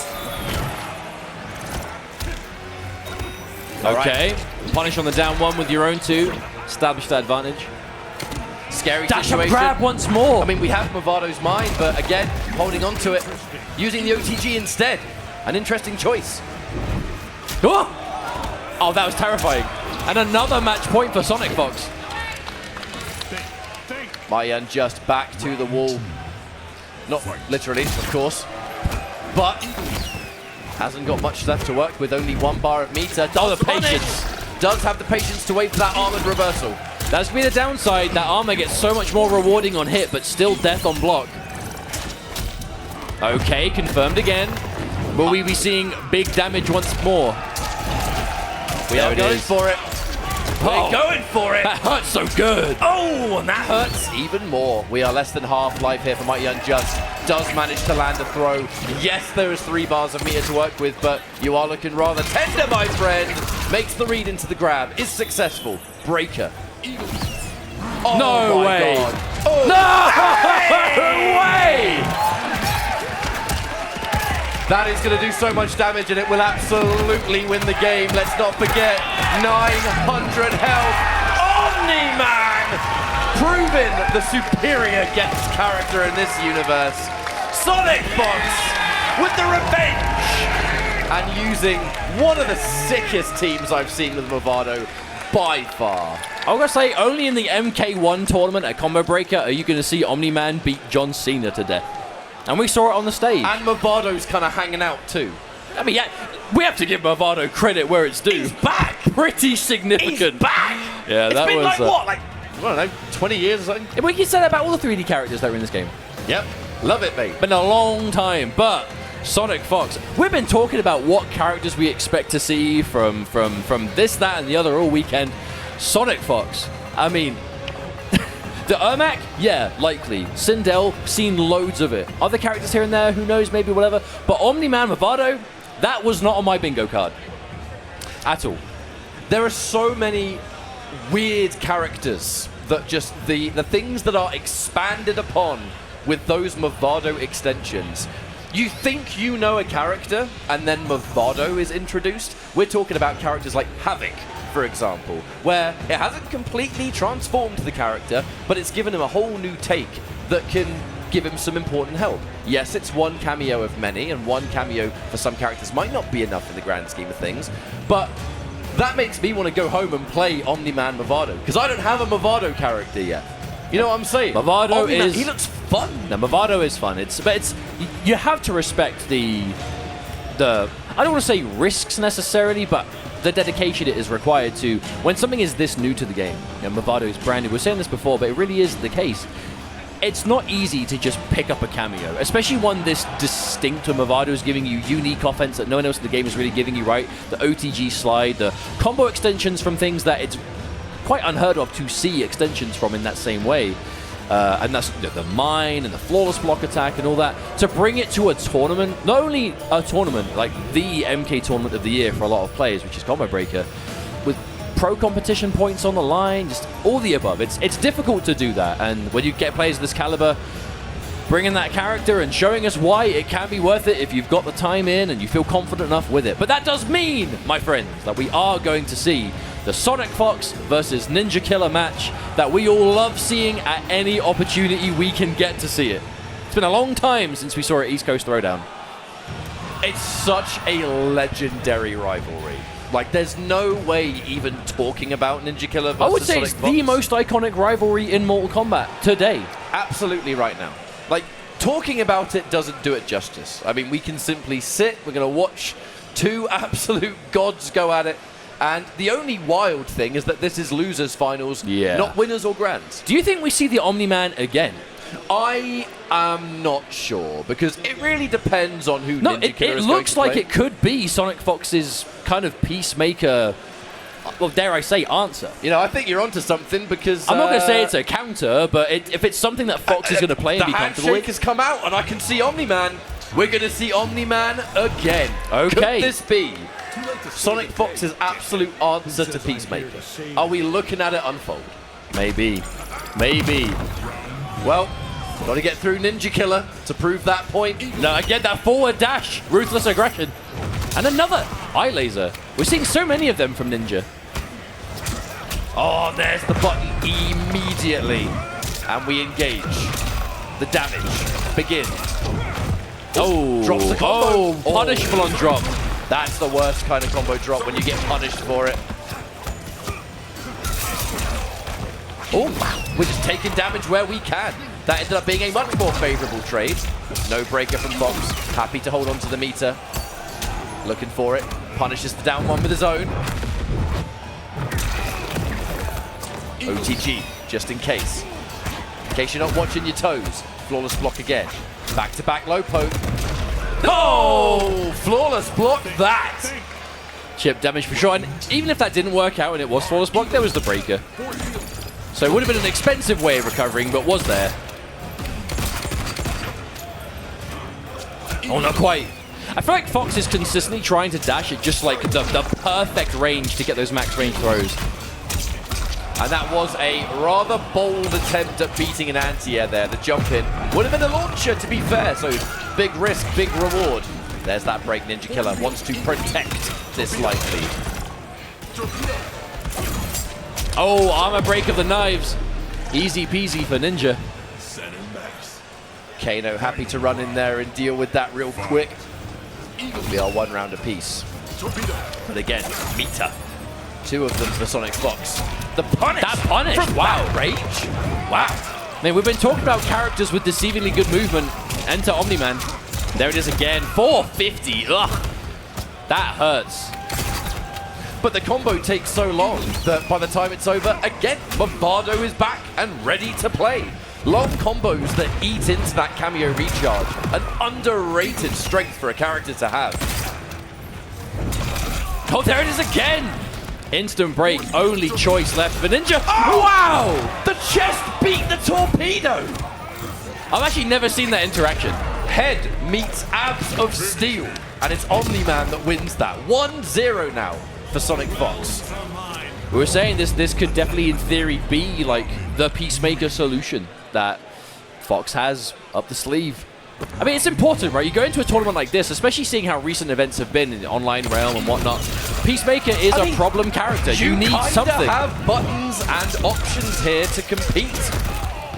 Okay. Punish on the down one with your own two. Establish that advantage. Scary Dash situation. up grab once more. I mean, we have Movado's mind, but again, holding on to it. Using the OTG instead. An interesting choice. Oh, that was terrifying. And another match point for Sonic Fox. Mighty Unjust back to the wall. Not literally, of course. But hasn't got much left to work with, only 1 bar of meter. Oh, the patience. Does have the patience to wait for that armored reversal. That's going to be the downside. That armor gets so much more rewarding on hit, but still death on block. Okay, confirmed again. Will we be seeing big damage once more? We are going for it. We're going for it. That hurts so good. Oh, and that hurts even more. We are less than half life here for Mighty Unjust. Does manage to land a throw. Yes, there is 3 bars of meter to work with, but you are looking rather tender, my friend. Makes the read into the grab. Is successful. Breaker. Oh, No way. God. Oh, No way! that is going to do so much damage, and it will absolutely win the game. Let's not forget, 900 health. Omni-Man! Proving the superior Gets character in this universe. Sonic Fox with the revenge! And using one of the sickest teams I've seen with Movado by far. I'm going to say, only in the MK1 tournament at Combo Breaker are you going to see Omni-Man beat John Cena to death. And we saw it on the stage. And Movado's kind of hanging out too. I mean, yeah, we have to give Movado credit where it's due. He's back. Pretty significant. He's back. Yeah, It's that been was like what, like I don't know, 20 years or something. We can say that about all the 3D characters that are in this game. Yep, love it, mate. Been a long time, but Sonic Fox. We've been talking about what characters we expect to see from this, that, and the other all weekend. Sonic Fox. I mean, the Ermac, yeah, likely. Sindel, seen loads of it. Other characters here and there, who knows, maybe whatever. But Omni-Man Movado, that was not on my bingo card at all. There are so many weird characters that just the things that are expanded upon with those Movado extensions. You think you know a character, and then Movado is introduced. We're talking about characters like Havoc, for example, where it hasn't completely transformed the character, but it's given him a whole new take that can give him some important help. Yes, it's one cameo of many, and one cameo for some characters might not be enough in the grand scheme of things, but that makes me want to go home and play Omni-Man Movado, because I don't have a Movado character yet. You know what I'm saying? Movado Omni-Man, is... he looks fun. No, Movado is fun. But you have to respect the I don't want to say risks necessarily, but the dedication it is required to when something is this new to the game. You know, Movado is brand new. We're saying this before, but it really is the case. It's not easy to just pick up a cameo, especially one this distinct where Movado is giving you unique offense that no one else in the game is really giving you, right? The OTG slide, the combo extensions from things that it's quite unheard of to see extensions from in that same way. And that's the mine and the flawless block attack and all that. To bring it to a tournament, not only a tournament, like the MK tournament of the year for a lot of players, which is Combo Breaker, with pro competition points on the line, just all the above. It's difficult to do that. And when you get players of this caliber, bringing that character and showing us why it can be worth it if you've got the time in and you feel confident enough with it. But that does mean, my friends, that we are going to see the Sonic Fox versus Ninja Killer match that we all love seeing at any opportunity we can get to see it. It's been a long time since we saw it East Coast Throwdown. It's such a legendary rivalry. Like, there's no way even talking about Ninja Killer versus I would say Sonic it's Fox. the most iconic rivalry in Mortal Kombat today. Absolutely right now. Like, talking about it doesn't do it justice. I mean, we can simply sit, we're going to watch two absolute gods go at it, and the only wild thing is that this is losers finals, not winners or grands. Do you think we see the Omni-Man again? I am not sure, because it really depends on who No, Ninja Killer it is looks going like to it could be Sonic Fox's kind of peacemaker, well, dare I say, answer. You know, I think you're onto something, because I'm not going to say it's a counter, but if it's something that Fox is going to play and be comfortable the handshake with. has come out, and I can see Omni-Man. We're going to see Omni-Man again. Okay. Could this be Sonic Fox's absolute answer to Peacemaker? Are we looking at it unfold? Maybe. Maybe. Well, got to get through Ninja Killer to prove that point. No, again, that forward dash. Ruthless aggression. And another eye laser. We're seeing so many of them from Ninja. Oh, there's the button immediately. And we engage. The damage begins. Oh, drops the combo. Oh, punishable on drop. That's the worst kind of combo drop when you get punished for it. Oh, wow. We're just taking damage where we can. That ended up being a much more favorable trade. No breaker from Fox. Happy to hold on to the meter. Looking for it. Punishes the down one with his own. OTG, just in case. In case you're not watching your toes. Flawless block again. Back-to-back low poke. Oh! Flawless block that! Chip damage for sure. And even if that didn't work out and it was flawless block, there was the breaker. So it would have been an expensive way of recovering, but was there. Oh, not quite. I feel like Fox is consistently trying to dash at just like the perfect range to get those max range throws. And that was a rather bold attempt at beating an anti-air there. The jump in would have been a launcher, to be fair. So big risk, big reward. There's that break. Ninja Killer wants to protect this light lead. Oh, armor break of the knives. Easy peasy for Ninja. Kano happy to run in there and deal with that real quick. We are 1 round apiece. But again, meter. 2 of them for Sonic Fox. The punish! That punish! From Wow. Rage! Wow. Man, we've been talking about characters with deceivingly good movement. Enter Omni-Man. There it is again. 450. Ugh. That hurts. But the combo takes so long that by the time it's over, again, Movado is back and ready to play. Long combos that eat into that cameo recharge. An underrated strength for a character to have. Oh, there it is again. Instant break, only choice left for Ninja. Oh, wow! The chest beat the torpedo! I've actually never seen that interaction. Head meets abs of steel. And it's Omni-Man that wins that. 1-0 now for Sonic Fox. We were saying this could definitely, in theory, be like the Peacemaker solution that Fox has up the sleeve. I mean, it's important, right? You go into a tournament like this, especially seeing how recent events have been in the online realm and whatnot. Peacemaker is a problem character. You need something. You have buttons and options here to compete.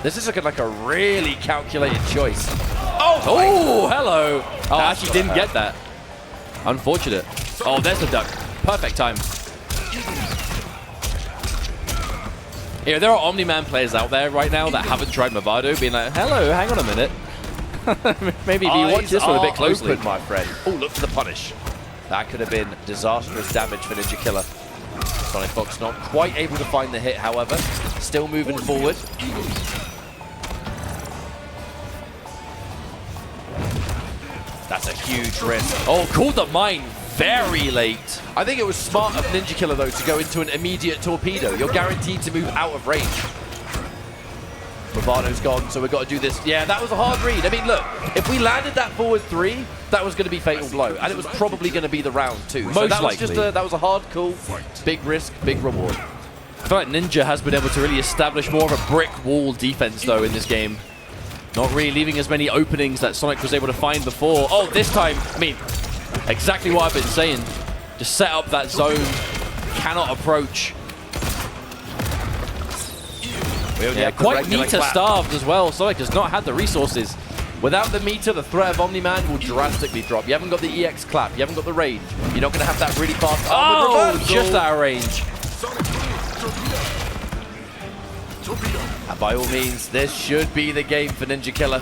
This is looking like a really calculated choice. Oh, hello. Oh, I actually didn't get that. Unfortunate. Oh, there's the duck. Perfect time. Yeah, there are Omni-Man players out there right now that haven't tried Movado, being like, hello, hang on a minute. Maybe if you watch this one a bit closely. Open, my friend. Oh, look for the punish. That could have been disastrous damage for Ninja Killer. Sonic Fox not quite able to find the hit, however. Still moving forward. That's a huge risk. Oh, called the mine very late. I think it was smart of Ninja Killer, though, to go into an immediate torpedo. You're guaranteed to move out of range. Movado's gone, so we've got to do this. Yeah, that was a hard read. I mean, look, if we landed that forward 3, that was going to be fatal blow, and it was probably going to be the round 2. Most so that likely. Was just that was a hard call. Big risk, big reward. I feel like Ninja has been able to really establish more of a brick wall defense, though, in this game. Not really leaving as many openings that Sonic was able to find before. Oh, this time, I mean, exactly what I've been saying. Just set up that zone. Cannot approach. Yeah, quite meter-starved as well. Sonic has not had the resources. Without the meter, the threat of Omni-Man will drastically drop. You haven't got the EX clap. You haven't got the range. You're not going to have that really fast armored reversal. Just out of range. And by all means, this should be the game for Ninja Killer.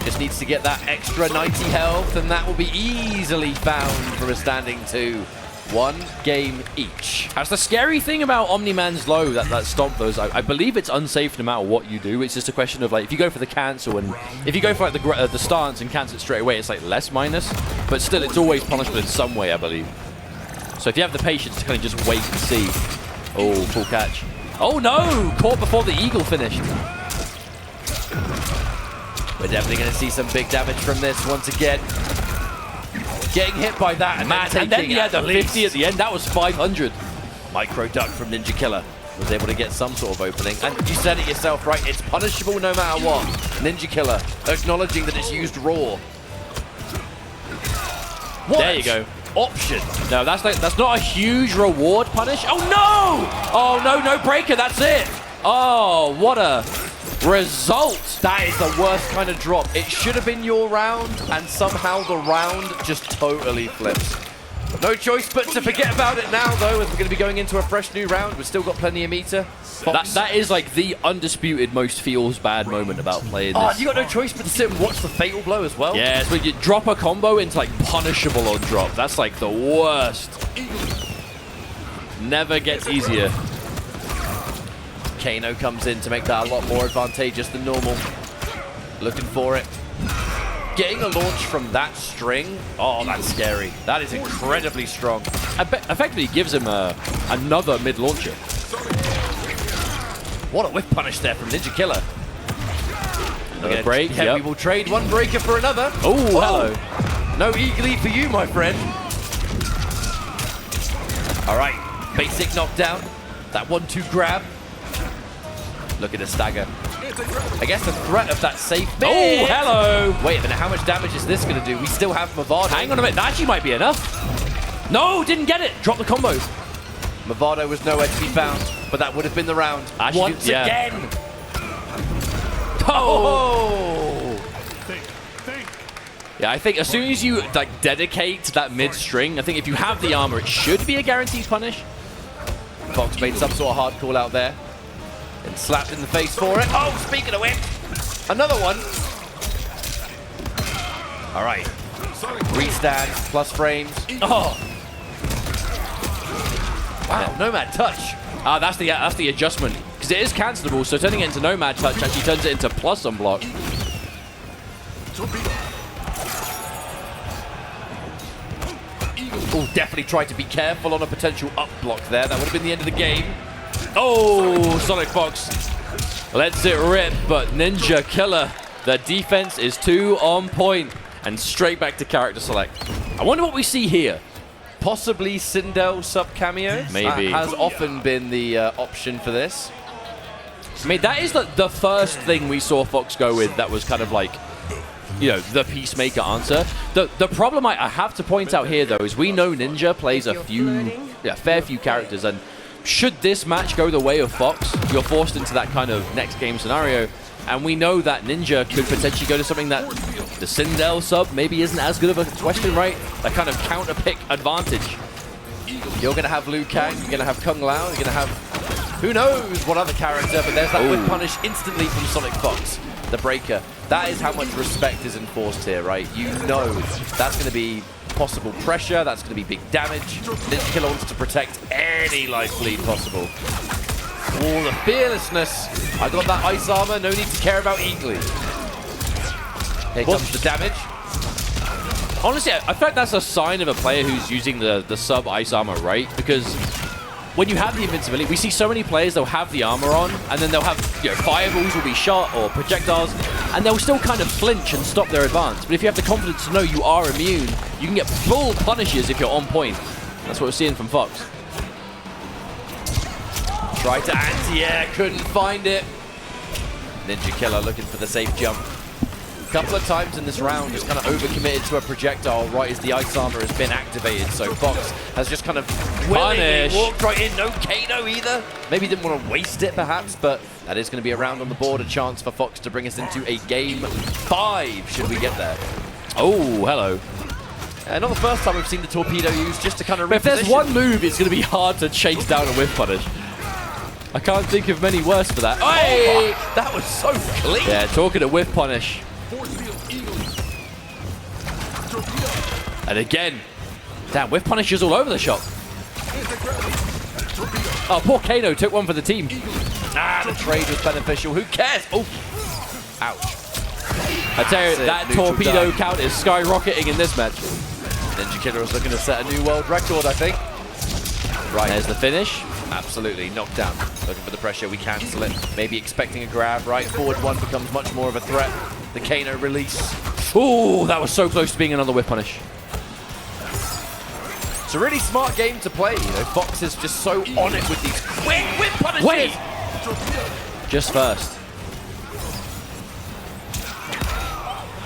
Just needs to get that extra 90 health, and that will be easily found from a standing 2. 1 game each. That's the scary thing about Omni-Man's low, that stomp those. I believe it's unsafe no matter what you do. It's just a question of, like, if you go for the cancel, and if you go for like the stance and cancel it straight away, it's like less minus, but still it's always punishable in some way, I believe. So if you have the patience to kind of just wait and see. Oh, full catch. Oh no! Caught before the eagle finished. We're definitely going to see some big damage from this once again. Getting hit by that and then he had the 50 at the end. That was 500. Micro duck from Ninja Killer was able to get some sort of opening. And you said it yourself, right? It's punishable no matter what. Ninja Killer acknowledging that it's used raw. What? There you go. Option. No, that's not a huge reward punish. Oh no! Oh no, no breaker. That's it. Oh, what a result. That is the worst kind of drop. It should have been your round, and somehow the round just totally flips. No choice but to forget about it now, though, as we're going to be going into a fresh new round. We've still got plenty of meter. That is like the undisputed most feels bad moment about playing this. Oh, you got no choice but to sit and watch the fatal blow as well? Yeah, so you drop a combo into like punishable on drop. That's like the worst. Never gets easier. Kano comes in to make that a lot more advantageous than normal. Looking for it. Getting a launch from that string, oh, that's scary. That is incredibly strong. Effectively gives him another mid-launcher. What a whip punish there from Ninja Killer. Another break, yeah, yep. We will trade one breaker for another. Oh, hello. No eagle for you, my friend. All right, basic knockdown. That 1-2 grab. Look at the stagger. I guess the threat of that safe bit. Oh, hello. Wait a minute, how much damage is this going to do? We still have Movado. Hang on a minute, that actually might be enough. No, didn't get it. Drop the combo. Movado was nowhere to be found, but that would have been the round. Actually, once again. Oh! Yeah, I think as soon as you like dedicate to that mid string, I think if you have the armor, it should be a guaranteed punish. Fox made some sort of hard call out there. And slapped in the face for it. Oh, speaking of which, another one. All right. Restand, plus frames. Oh, Wow, Nomad touch. That's the adjustment. Because it is cancelable, so turning it into Nomad touch actually turns it into plus on block. Oh, definitely tried to be careful on a potential up block there. That would have been the end of the game. Oh, Sonic Fox lets it rip, but Ninja Killer, the defense is too on point. And straight back to character select. I wonder what we see here. Possibly Sindel sub cameo. Maybe. That has often been the option for this. I mean, that is the first thing we saw Fox go with that was kind of like, you know, the Peacemaker answer. The problem I have to point out here, though, is we know Ninja plays a fair few characters, and should this match go the way of Fox, you're forced into that kind of next game scenario, and we know that Ninja could potentially go to something that the Sindel sub maybe isn't as good of a question, right? That kind of counter pick advantage. You're going to have Liu Kang, you're going to have Kung Lao, you're going to have who knows what other character, but there's that whip punish instantly from Sonic Fox, the breaker. That is how much respect is enforced here, right? You know that's going to be possible pressure, that's going to be big damage. Ninja Killer wants to protect any life bleed possible. Oh, the fearlessness. I got that ice armor, no need to care about Eagly. Here comes the damage. Honestly, I feel like that's a sign of a player who's using the sub ice armor right, because when you have the invincibility, we see so many players, they'll have the armor on, and then they'll have, you know, fireballs will be shot or projectiles, and they'll still kind of flinch and stop their advance. But if you have the confidence to know you are immune, you can get full punishes if you're on point. That's what we're seeing from Fox. Tried to anti-air, couldn't find it. Ninja Killer looking for the safe jump. A couple of times in this round, just kind of overcommitted to a projectile right as the ice armor has been activated. So Fox has just kind of willingly walked right in. No Kano either. Maybe didn't want to waste it perhaps, but that is going to be a round on the board. A chance for Fox to bring us into a game 5 should we get there. Oh, hello. Not the first time we've seen the torpedo used, just to kind of reposition. If there's one move, it's going to be hard to chase down a whiff punish. I can't think of many worse for that. Hey! That was so clean. Yeah, talking to whiff punish. And again, damn, whiff punishes all over the shop. Oh, poor Kano took one for the team. The trade was beneficial. Who cares? Oh, ouch. I tell you, that torpedo count is skyrocketing in this match. Ninja Killer is looking to set a new world record, I think. Right, there's the finish. Absolutely, knocked down. Looking for the pressure, we cancel it. Maybe expecting a grab, right? Forward one becomes much more of a threat. The Kano release. Ooh, that was so close to being another whiff punish. It's a really smart game to play, you know. Fox is just so on it with these quick whip punishes. Wait! Just first.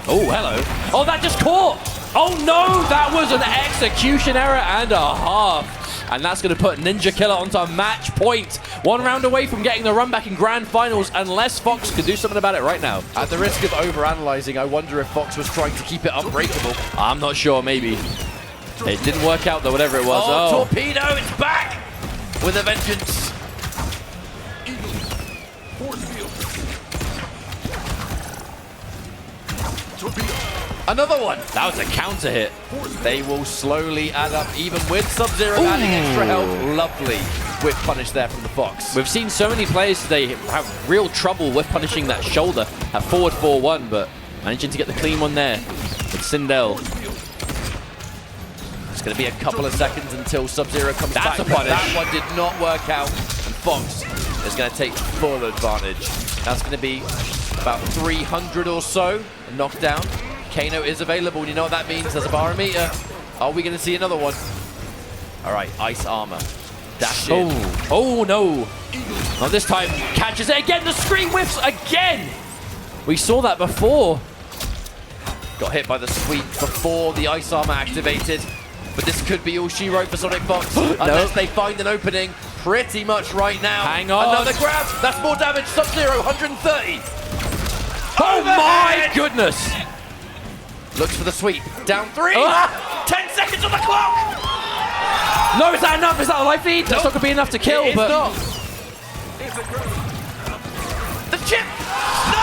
Oh, hello. Oh, that just caught! Oh no, that was an execution error and a half. And that's going to put Ninja Killer onto match point. 1 round away from getting the run back in grand finals, unless Fox can do something about it right now. At the risk of overanalyzing, I wonder if Fox was trying to keep it unbreakable. I'm not sure, maybe. It didn't work out though, whatever it was. Oh, torpedo, it's back with a vengeance. Another one. That was a counter hit. They will slowly add up, even with Sub-Zero adding extra health. Lovely whip punish there from the Fox. We've seen so many players today have real trouble with punishing that shoulder at forward 4-1, but managing to get the clean one there with Sindel. It's going to be a couple of seconds until Sub-Zero comes back. That's a punish. That one did not work out, and Fox is going to take full advantage. That's going to be about 300 or so, a knockdown. Kano is available, and you know what that means. There's a barometer. Are we going to see another one? All right, ice armor. Dash in. Oh no. Not this time. Catches it again. The screen whiffs again. We saw that before. Got hit by the sweep before the ice armor activated. But this could be all she wrote for Sonic Fox. Unless they find an opening pretty much right now. Hang on. Another grab. That's more damage. Sub-Zero, 130. Oh my goodness. Looks for the sweep. Down 3. 10 seconds on the clock. No, is that enough? Is that a life lead? That's not going to be enough to kill, It's but... not. The chip. No!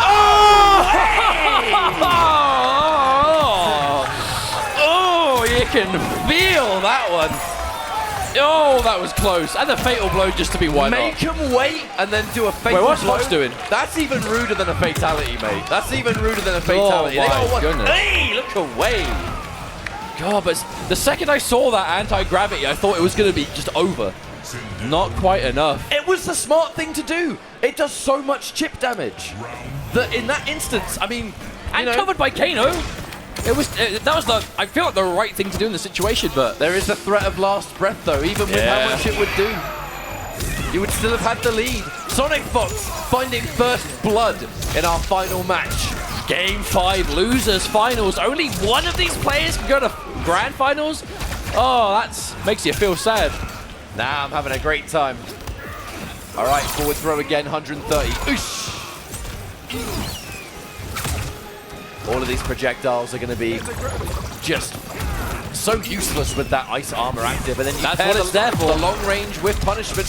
Oh, you can feel that one. Oh, that was close. And the fatal blow just to be wiped Make off. him wait and then do a fatal Wait, what's blow. Fox doing? That's even ruder than a fatality, mate. That's even ruder than a fatality. Oh, They got my one. goodness. Hey, look away. God, but the second I saw that anti-gravity, I thought it was going to be just over. Not quite enough. It was the smart thing to do. It does so much chip damage that in that instance, I mean, And covered by Kano. That was I feel like the right thing to do in the situation, but there is the threat of last breath, though, even with how much it would do. You would still have had the lead. Sonic Fox finding first blood in our final match. Game 5, losers finals. Only one of these players can go to grand finals. Oh, that makes you feel sad. Nah, I'm having a great time. All right, forward throw again, 130. Oosh. All of these projectiles are going to be just so useless with that ice armor active, and then you That's pair what it's there for. the long range with punishment.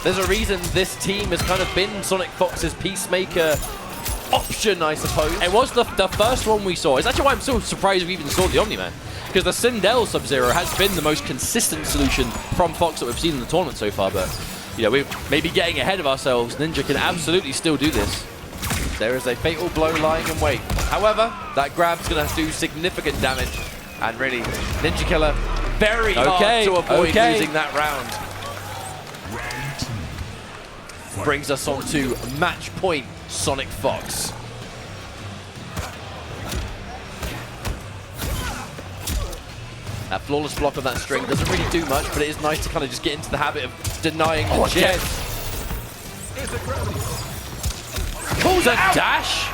There's a reason this team has kind of been Sonic Fox's peacemaker option, I suppose. It was the first one we saw. It's actually why I'm so surprised we even saw the Omni-Man. Because the Sindel Sub-Zero has been the most consistent solution from Fox that we've seen in the tournament so far, but you know, we're maybe getting ahead of ourselves. Ninja can absolutely still do this. There is a fatal blow lying in wait. However, that grab's going to do significant damage. And really, Ninja Killer very hard to avoid losing that round. Brings us on to match point, Sonic Fox. That flawless block on that string doesn't really do much, but it is nice to kind of just get into the habit of denying the chip. Pulls a dash.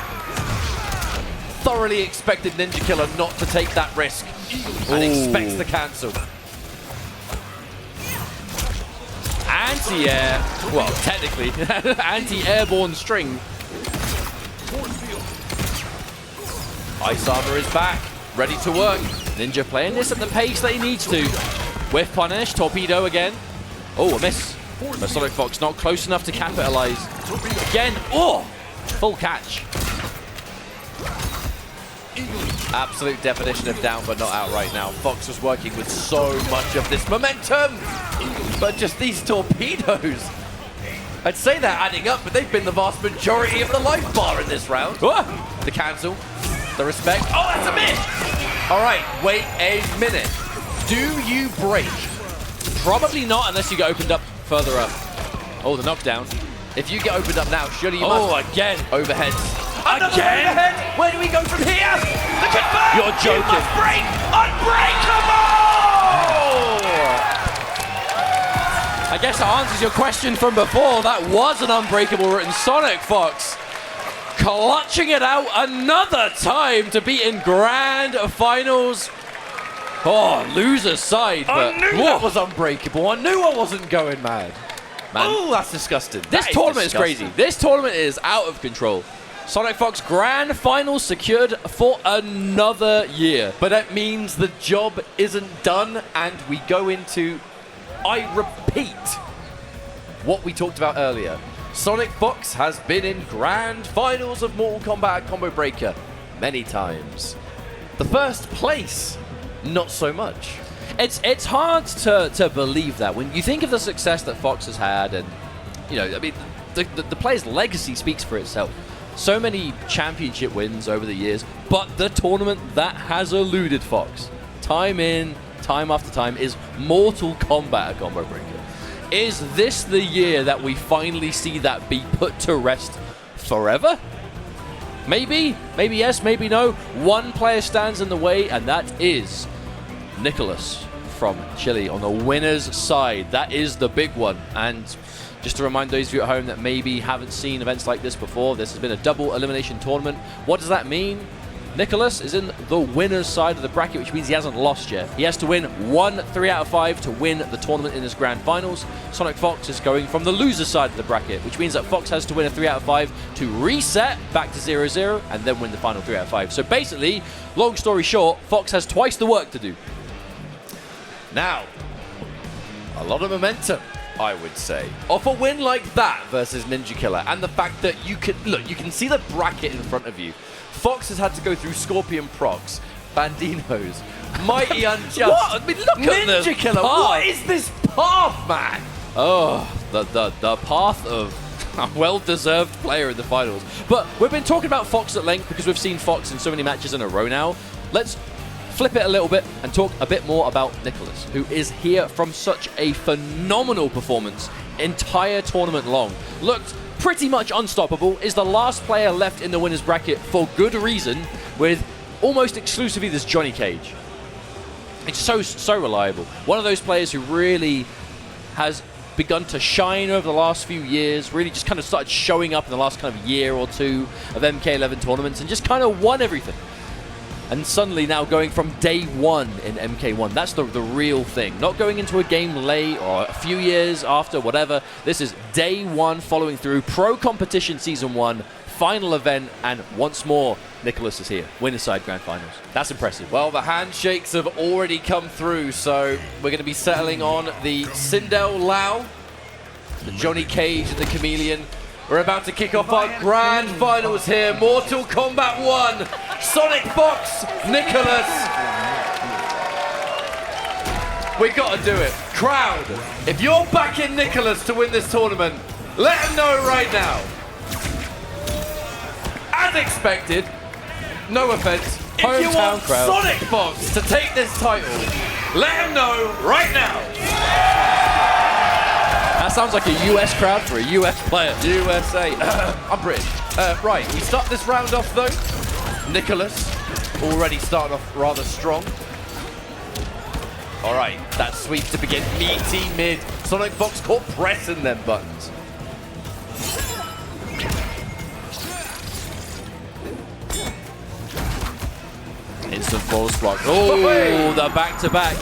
Thoroughly expected Ninja Killer not to take that risk and expects the cancel. Anti-air, well, technically, anti-airborne string. Ice armor is back, ready to work. Ninja playing this at the pace that he needs to. Whiff punish, torpedo again. Oh, a miss. But Sonic Fox not close enough to capitalize. Again, oh, full catch. Absolute definition of down but not out right now. Fox was working with so much of this momentum, but just these torpedoes. I'd say they're adding up, but they've been the vast majority of the life bar in this round. Oh. The cancel, the respect. Oh, that's a miss! All right, wait a minute. Do you break? Probably not unless you get opened up further up. Oh, the knockdown. If you get opened up now, surely you Oh, must. again. Overhead. Again? Overhead. Where do we go from here? The confirm. You're joking. You must break. Unbreakable! I guess that answers your question from before. That was an unbreakable written Sonic Fox. Clutching it out another time to be in grand finals. Oh, loser's side. I But knew that was unbreakable. I knew I wasn't going mad. Man. Oh, that's disgusting. This That tournament is disgusting. crazy. This tournament is out of control. Sonic Fox grand finals secured for another year. But that means the job isn't done, and we go into, I repeat, what we talked about earlier. Sonic Fox has been in grand finals of Mortal Kombat Combo Breaker many times. The first place, not so much. It's hard to believe that when you think of the success that Fox has had, and you know, I mean, the player's legacy speaks for itself. So many championship wins over the years, but the tournament that has eluded Fox, time in, time after time, is Mortal Kombat Combo Breaker. Is this the year that we finally see that be put to rest forever? Maybe yes, maybe no. One player stands in the way, and that is Nicholas from Chile on the winner's side. That is the big one. And just to remind those of you at home that maybe haven't seen events like this before, this has been a double elimination tournament. What does that mean? Nicholas is in the winner's side of the bracket, which means he hasn't lost yet. He has to win 3 out of 5 to win the tournament in his grand finals. Sonic Fox is going from the loser's side of the bracket, which means that Fox has to win a 3 out of 5 to reset back to 0-0 and then win the final 3 out of 5. So basically, long story short, Fox has twice the work to do. Now, a lot of momentum, I would say, off a win like that versus Ninja Killer, and the fact that you can see the bracket in front of you. Fox has had to go through Scorpion procs, Bandinos. Mighty unjust. What? I mean, look at Ninja the Killer. path. What is this path, man? Oh, the path of a well-deserved player in the finals. But we've been talking about Fox at length because we've seen Fox in so many matches in a row now. Let's flip it a little bit and talk a bit more about Nicholas, who is here from such a phenomenal performance entire tournament long. Looked pretty much unstoppable, is the last player left in the winner's bracket for good reason, with almost exclusively this Johnny Cage. It's so reliable. One of those players who really has begun to shine over the last few years, really just kind of started showing up in the last kind of year or two of MK11 tournaments and just kind of won everything. And suddenly now going from day one in MK1, that's the real thing. Not going into a game late or a few years after, whatever. This is day one following through Pro Competition Season 1, final event, and once more, Nicholas is here. Winner side Grand Finals. That's impressive. Well, the handshakes have already come through, so we're going to be settling on the Sindel Lau, the Johnny Cage and the Chameleon. We're about to kick off our Grand Finals here. Mortal Kombat 1, Sonic Fox, Nicholas. We got to do it. Crowd, if you're backing Nicholas to win this tournament, let him know right now. As expected, no offense, if you Hometown want crowd. Sonic Fox to take this title, let him know right now. That sounds like a US crowd for a US player. USA. I'm British. Right, we start this round off though. Nicholas already starting off rather strong. All right, that sweep to begin. Meaty mid. Sonic Fox caught pressing them buttons. Instant force block. Oh, the back-to-back.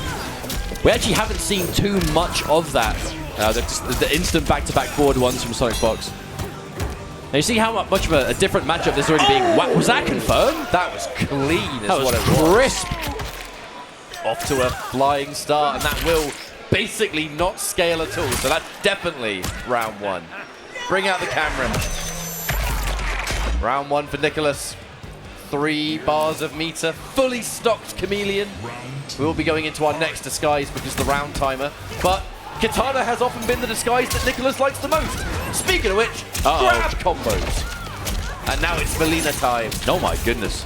We actually haven't seen too much of that. The instant back-to-back forward ones from Sonic Fox. Now you see how much of a different matchup this is already being. Was that confirmed? That was clean is That was what it was. crisp. Off to a flying start, and that will basically not scale at all. So that's definitely round one. Bring out the camera. Round one for Nicholas. 3 bars of meter, fully stocked Chameleon. We'll be going into our next disguise because of the round timer. But Katana has often been the disguise that Nicholas likes the most. Speaking of which, grab combos. And now it's Melina time. Oh my goodness.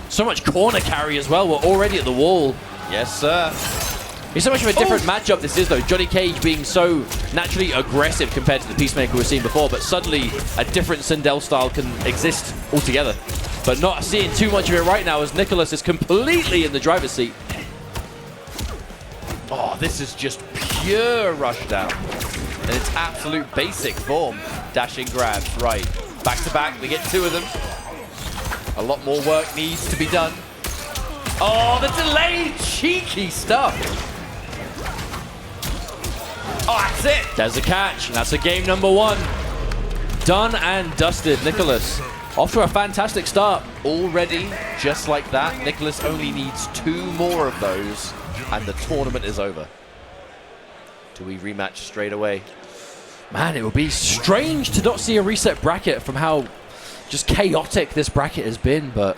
So much corner carry as well. We're already at the wall. Yes, sir. It's so much of a different matchup this is, though. Johnny Cage being so naturally aggressive compared to the Peacemaker we've seen before, but suddenly a different Sindel style can exist altogether. But not seeing too much of it right now as Nicholas is completely in the driver's seat. Oh, this is just pure rush down. In its absolute basic form. Dashing grabs, right. Back to back, we get 2 of them. A lot more work needs to be done. Oh, the delayed cheeky stuff. Oh, that's it. There's a catch. That's a game number 1. Done and dusted. Nicholas off to a fantastic start. Already, just like that, Nicholas only needs 2 more of those, and the tournament is over. Do we rematch straight away? Man, it would be strange to not see a reset bracket from how just chaotic this bracket has been, but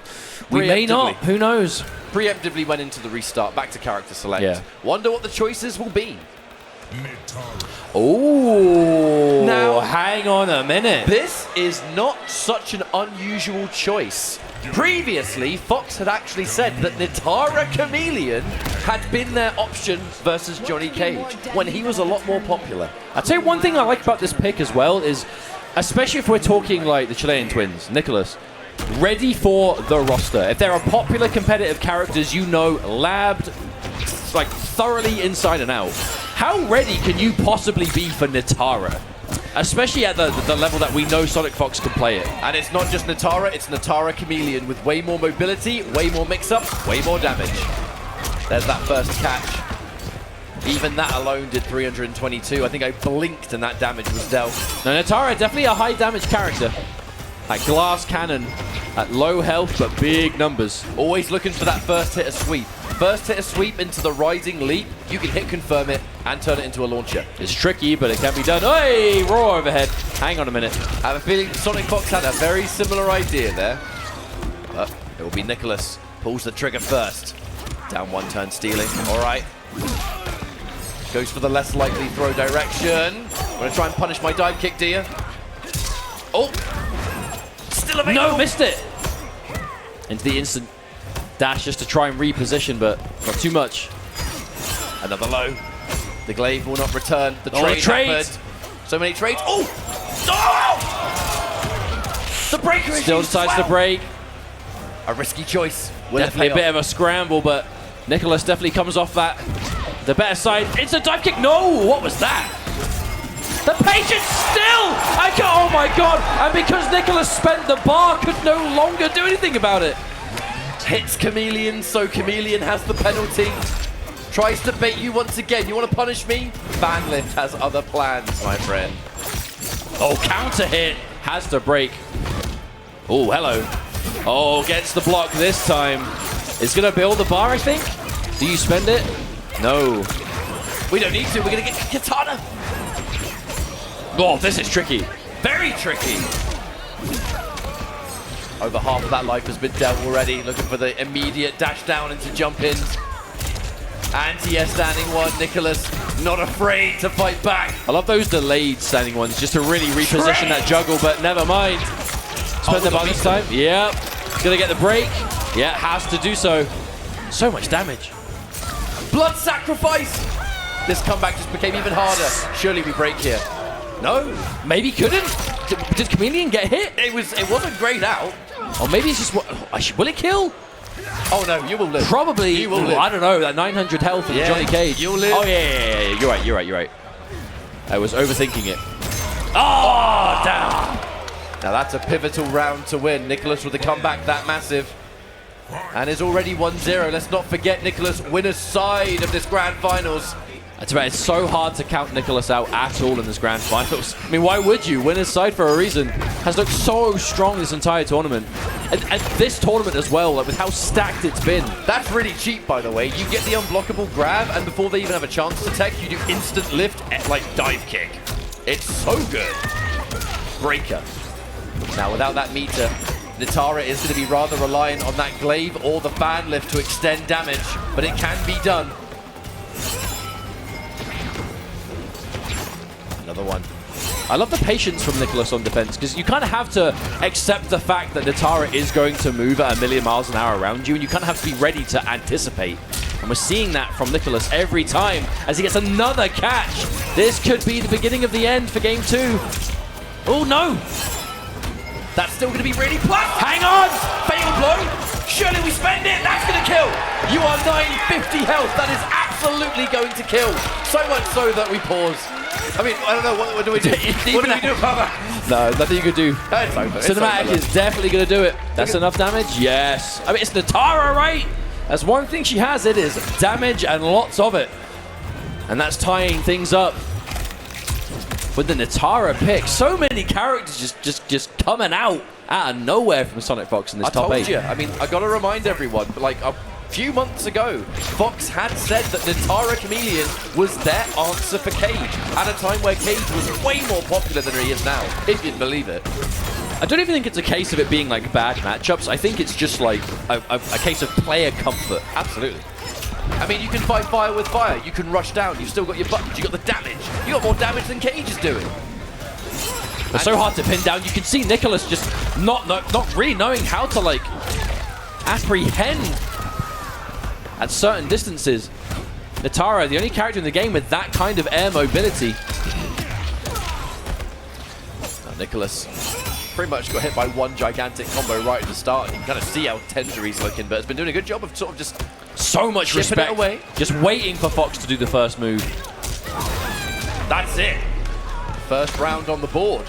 we may not. Who knows? Preemptively went into the restart, back to character select. Yeah. Wonder what the choices will be. Oh, Now, hang on a minute. This is not such an unusual choice. Previously, Fox had actually said that Nitara Chameleon had been their option versus Johnny Cage when he was a lot more popular. I'd say one thing I like about this pick as well is, especially if we're talking like the Chilean twins, Nicholas, ready for the roster. If there are popular competitive characters you know, labbed, like thoroughly inside and out, how ready can you possibly be for Nitara? Especially at the level that we know Sonic Fox can play it. And it's not just Nitara, it's Nitara Chameleon with way more mobility, way more mix-up, way more damage. There's that first catch. Even that alone did 322. I think I blinked and that damage was dealt. Now Nitara, definitely a high damage character. Like glass cannon at low health but big numbers. Always looking for that first hitter sweep. First hitter sweep into the rising leap. You can hit confirm it and turn it into a launcher. It's tricky, but it can be done. Hey, raw overhead. Hang on a minute. I have a feeling Sonic Fox had a very similar idea there. But it will be Nicholas Pulls the trigger first. Down one turn stealing. All right. Goes for the less likely throw direction. I'm going to try and punish my dive kick, do you? Oh! Still available. No, missed it. Into the instant dash just to try and reposition, but not too much. Another low. The glaive will not return. The Oh, the trade trade. happened. So many trades. Oh! Oh! The breaker is Still used decides as to well. break. A risky choice. Will it Definitely pay a bit off? of a scramble, but Nicholas definitely comes off that. The better side. It's a dive kick. No! What was that? The patience still! Oh my god! And because Nicholas spent the bar, could no longer do anything about it. Hits Chameleon, so Chameleon has the penalty. Tries to bait you once again. You want to punish me? Fanlift has other plans, my friend. Oh, counter hit. Has to break. Oh, hello. Oh, gets the block this time. It's going to build the bar, I think. Do you spend it? No. We don't need to. We're going to get Katana. Oh, this is tricky. Very tricky. Over half of that life has been dealt already. Looking for the immediate dash down into jump in. Anti-air standing one. Nicholas not afraid to fight back. I love those delayed standing ones just to really reposition that juggle, but never mind. Spend the bar this time. Yep. Gonna get the break. Yeah, has to do so. So much damage. Blood sacrifice. This comeback just became even harder. Surely we break here. No. Maybe couldn't. Did Chameleon get hit? It wasn't great out. Or maybe it's just will it kill? Oh no, you will live. Probably. You will live. I don't know. That 900 health from Yeah, Johnny Cage. you'll live. Oh yeah. You're right. I was overthinking it. Oh, damn. Now that's a pivotal round to win. Nicholas with the comeback that massive. And is already 1-0. Let's not forget Nicholas, winner's side of this grand finals. That's right. It's so hard to count Nicholas out at all in this grand finals. I mean, why would you? Winner's side for a reason. Has looked so strong this entire tournament. And this tournament as well, like with how stacked it's been. That's really cheap, by the way. You get the unblockable grab, and before they even have a chance to tech, you do instant lift, like dive kick. It's so good. Breaker. Now, without that meter, Nitara is going to be rather reliant on that glaive or the fan lift to extend damage, but it can be done. Another one. I love the patience from Nicholas on defense, because you kind of have to accept the fact that Nitara is going to move at 1,000,000 miles an hour around you, and you kind of have to be ready to anticipate. And we're seeing that from Nicholas every time as he gets another catch. This could be the beginning of the end for game 2. Oh, no. That's still going to be really plus. Hang on. Fatal blow. Surely we spend it. That's going to kill. You are 950 health. That is absolutely going to kill. So much so that we pause. I mean, I don't know. What do we do? What do we do about that? No, nothing you could do. It's over. It's Cinematic over. is definitely going to do it. That's enough damage? Yes. I mean, it's Nitara, right? That's one thing she has. It is damage and lots of it. And that's tying things up with the Nitara pick. So many characters just coming out of nowhere from Sonic Fox in this top 8. I told you. I mean, I got to remind everyone, like a few months ago, Fox had said that Nitara Chameleon was their answer for Cage at a time where Cage was way more popular than he is now, if you'd believe it. I don't even think it's a case of it being like bad matchups. I think it's just like a case of player comfort. Absolutely. I mean, you can fight fire with fire. You can rush down. You've still got your buttons. You've got the damage. You got more damage than Cage is doing. It's so hard to pin down. You can see Nicholas just not really knowing how to like apprehend at certain distances. Nitara, the only character in the game with that kind of air mobility. Now, Nicholas pretty much got hit by one gigantic combo right at the start. You can kind of see how tender he's looking, but has been doing a good job of sort of just So much chipping respect. it away. Just waiting for Fox to do the first move. That's it. First round on the board.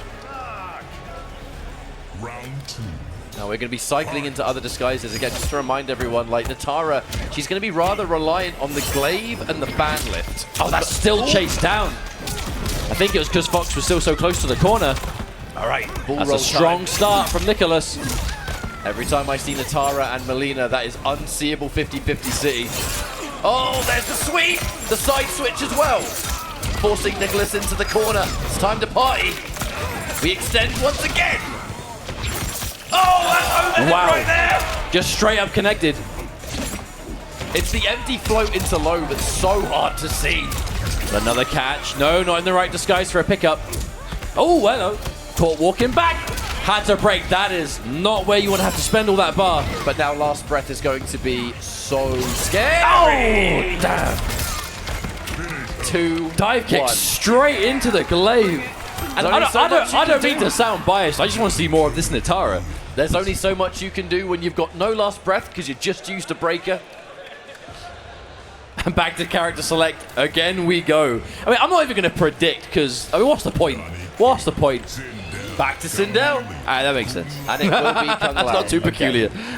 Round 2. Now we're going to be cycling into other disguises again, just to remind everyone, like Nitara, she's going to be rather reliant on the glaive and the fan lift. Oh, that's still chased down. I think it was because Fox was still so close to the corner. All right, bull That's roll a strong time. start from Nicholas. Every time I see Nitara and Melina, that is unseeable 50-50 city. Oh, there's the sweep! The side switch as well. Forcing Nicholas into the corner. It's time to party. We extend once again. Oh, that's over Wow. right there. Just straight up connected. It's the empty float into low that's so hard to see. Another catch. No, not in the right disguise for a pickup. Oh, hello. Caught walking back. Had to break. That is not where you want to have to spend all that bar. But now last breath is going to be so scary. Oh, damn. 2, Dive kick 1. straight into the glaive. And only so much you I don't can mean do. to sound biased. I just want to see more of this Nitara. There's only so much you can do when you've got no last breath because you just used a breaker. And back to character select. Again we go. I mean, I'm not even going to predict because, I mean, what's the point? What's the point? Back to Sindel. That makes sense. And it will be Kung Lao. That's not too peculiar. Okay.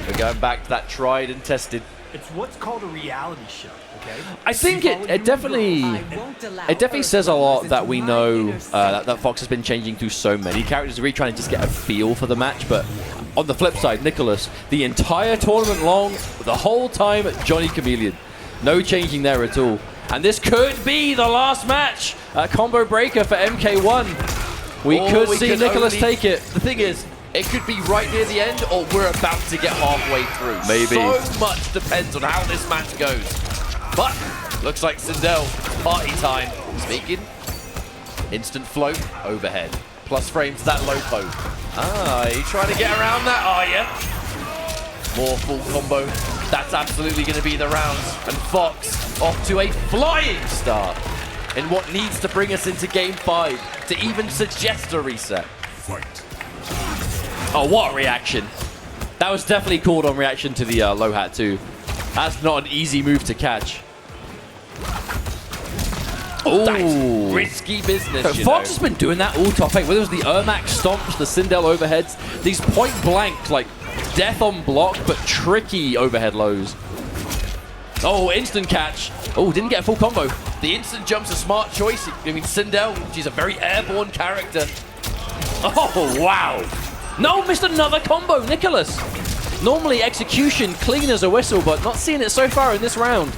We're going back to that tried and tested. It's what's called a reality show, okay? I think it definitely says a lot that we know that Fox has been changing through so many characters, really trying to just get a feel for the match. But on the flip side, Nicholas, the entire tournament long, the whole time, Johnny Chameleon. No changing there at all. And this could be the last match. Combo breaker for MK1. We could see Nicholas take it. The thing is, it could be right near the end, or we're about to get halfway through. Maybe. So much depends on how this match goes. But looks like Sindel, party time. Speaking, instant float overhead. Plus frames to that low poke. Ah, you trying to get around that, are you? More full combo. That's absolutely going to be the rounds. And Fox off to a flying start in what needs to bring us into Game 5 to even suggest a reset. Fight. Oh, what a reaction. That was definitely called on reaction to the low hat too. That's not an easy move to catch. Oh, That's risky business, you Fox know. has been doing that all top 8. Whether it was the Ermac stomps, the Sindel overheads, these point blank, like death on block, but tricky overhead lows. Oh, instant catch. Oh, didn't get a full combo. The instant jump's a smart choice. I mean, Sindel, she's a very airborne character. Oh, wow. No, missed another combo, Nicholas. Normally execution clean as a whistle, but not seeing it so far in this round.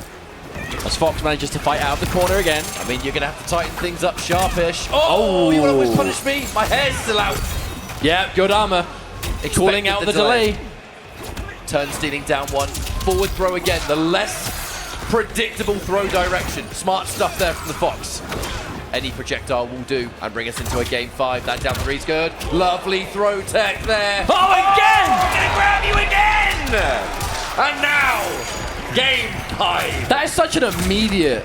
As Fox manages to fight out of the corner again. I mean, you're going to have to tighten things up sharpish. Oh, you want to almost punish me? My hair's still out. Yeah, good armor. Calling out the delay. Turn stealing down one. Forward throw again. The less predictable throw direction. Smart stuff there from the Fox. Any projectile will do and bring us into a Game 5. That down three's good. Lovely throw tech there. Oh, again! Gonna grab you again! And now, Game 5. That is such an immediate,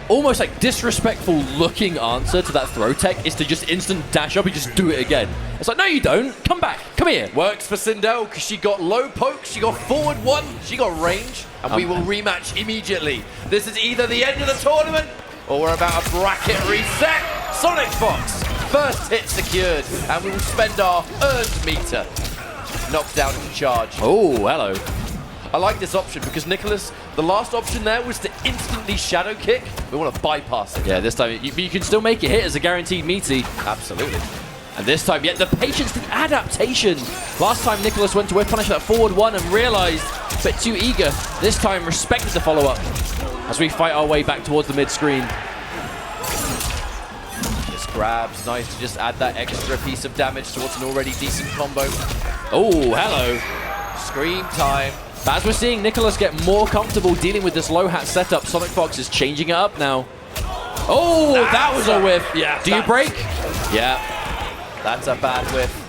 almost like disrespectful looking answer to that throw tech is to just instant dash up and just do it again. It's like, no you don't. Come back. Come here. Works for Sindel because she got low poke, she got forward one, she got range, and we will rematch immediately. This is either the end of the tournament or we're about a bracket reset. Sonic Fox, first hit secured, and we will spend our earned meter. Knocked down into charge. Oh, hello. I like this option because Nicholas, the last option there was to instantly shadow kick. We want to bypass it. Yeah, this time you can still make it hit as a guaranteed meaty. Absolutely. And this time, yet the patience, the adaptation. Last time Nicholas went to whip punish that forward one and realized a bit too eager. This time respected the follow-up as we fight our way back towards the mid-screen. Just grabs, nice to just add that extra piece of damage towards an already decent combo. Oh, hello. Scream time. As we're seeing Nicholas get more comfortable dealing with this low hat setup, Sonic Fox is changing it up now. Oh, that was a whiff. Yeah. Do you break? Yeah. That's a bad whiff.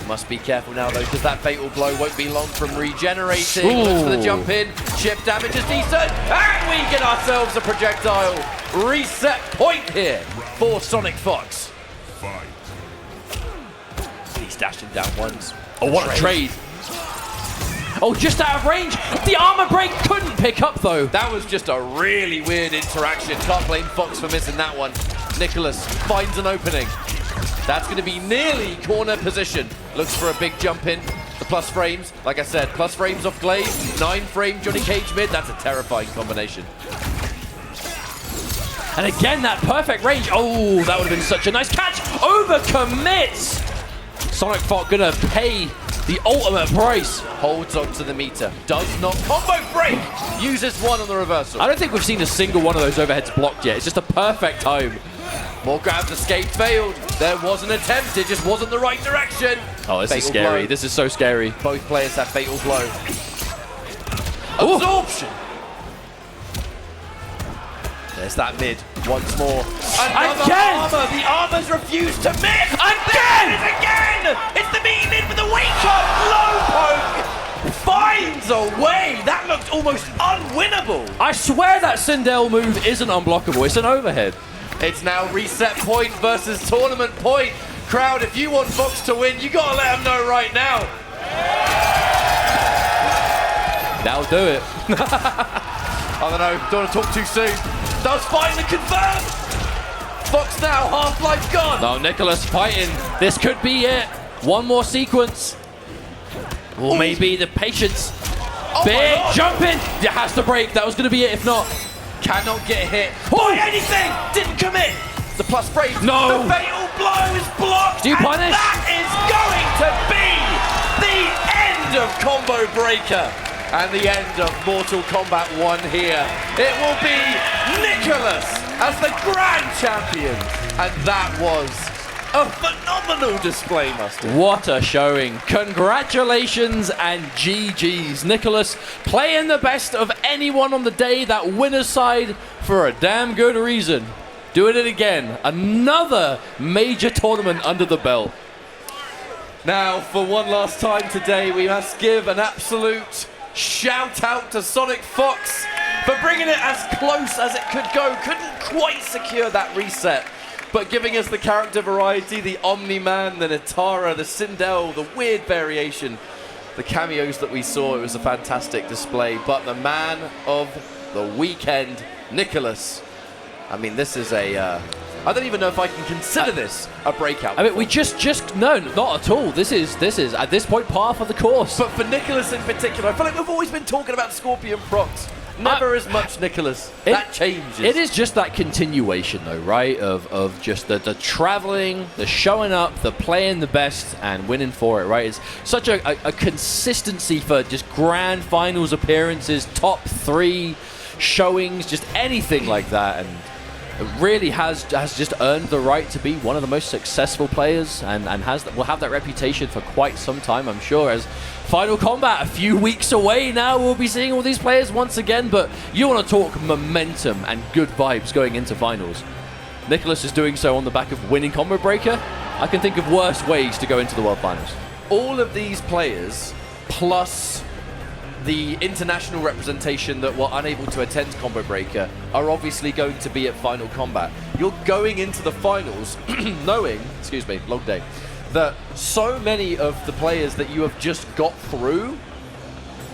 Must be careful now though, because that fatal blow won't be long from regenerating. Ooh. Looks for the jump in. Chip damage is decent. And we get ourselves a projectile reset point here for Sonic Fox. Fight. He's dashing down once. Oh, what a trade. Oh, just out of range. The armor break couldn't pick up though. That was just a really weird interaction. Can't blame Fox for missing that one. Nicholas finds an opening. That's going to be nearly corner position. Looks for a big jump in. The plus frames, like I said, plus frames off Glaive, 9 frame Johnny Cage mid. That's a terrifying combination. And again, that perfect range. Oh, that would have been such a nice catch. Overcommits. Sonic Fox gonna pay the ultimate price. Holds on to the meter. Does not combo break. Uses one on the reversal. I don't think we've seen a single one of those overheads blocked yet. It's just a perfect time. More grabs, escape failed. There was an attempt, it just wasn't the right direction. Oh, this is Fatal scary. blow. This is so scary. Both players have fatal blow. Absorption. There's that mid once more. Another Again! armor. The armor's refused to miss. Again! Again! It's the mean mid with the weak up. Low poke. Finds a way. That looked almost unwinnable. I swear that Sindel move isn't unblockable. It's an overhead. It's now reset point versus tournament point. Crowd, if you want Fox to win, you gotta let them know right now. That'll do it. I don't know, don't want to talk too soon. Does finally confirm. Fox now, half-life gone. No, Nicholas fighting. This could be it. One more sequence. Or maybe the patience. Oh Big jumping. It has to break. That was going to be it if not. Cannot get hit by anything. Didn't commit. The plus brave. No. The fatal blow is blocked. Do you and punish? That is going to be the end of Combo Breaker. And the end of Mortal Kombat 1 here. It will be Nicholas as the grand champion. And that was a phenomenal display, Mustard. What a showing. Congratulations and GG's. Nicholas playing the best of anyone on the day, that winner's side for a damn good reason. Doing it again. Another major tournament under the belt. Now, for one last time today, we must give an absolute shout out to Sonic Fox for bringing it as close as it could go. Couldn't quite secure that reset, but giving us the character variety, the Omni-Man, the Natara, the Sindel, the weird variation, the cameos that we saw. It was a fantastic display. But the man of the weekend, Nicholas. I mean, this is a... I don't even know if I can consider this a breakout. I mean, we just no, not at all. This is at this point par for the course. But for Nicholas in particular, I feel like we've always been talking about Scorpion procs. Never as much Nicholas. That changes. It is just that continuation, though, right? Of just the traveling, the showing up, the playing the best, and winning for it, right? It's such a consistency for just grand finals appearances, top 3 showings, just anything like that, and it really has just earned the right to be one of the most successful players, and will have that reputation for quite some time, I'm sure. As Final Combat a few weeks away now, we'll be seeing all these players once again. But you want to talk momentum and good vibes going into finals. Nicholas is doing so on the back of winning Combo Breaker. I can think of worse ways to go into the World Finals. All of these players, plus the international representation that were unable to attend Combo Breaker, are obviously going to be at Final Combat. You're going into the finals knowing, excuse me, long day, that so many of the players that you have just got through,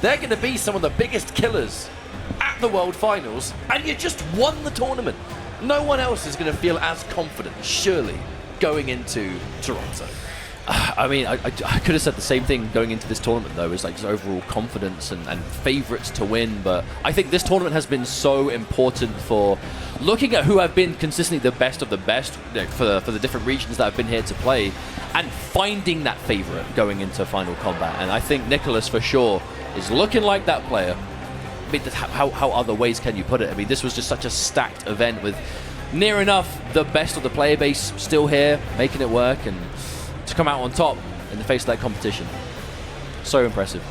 they're going to be some of the biggest killers at the World Finals, and you just won the tournament. No one else is going to feel as confident, surely, going into Toronto. I mean, I could have said the same thing going into this tournament, though. It's like just overall confidence and favourites to win. But I think this tournament has been so important for looking at who have been consistently the best of the best, you know, for the different regions that have been here to play, and finding that favourite going into Final Combat. And I think Nicholas, for sure, is looking like that player. I mean, how other ways can you put it? I mean, this was just such a stacked event with near enough the best of the player base still here, making it work, and to come out on top in the face of that competition. So impressive.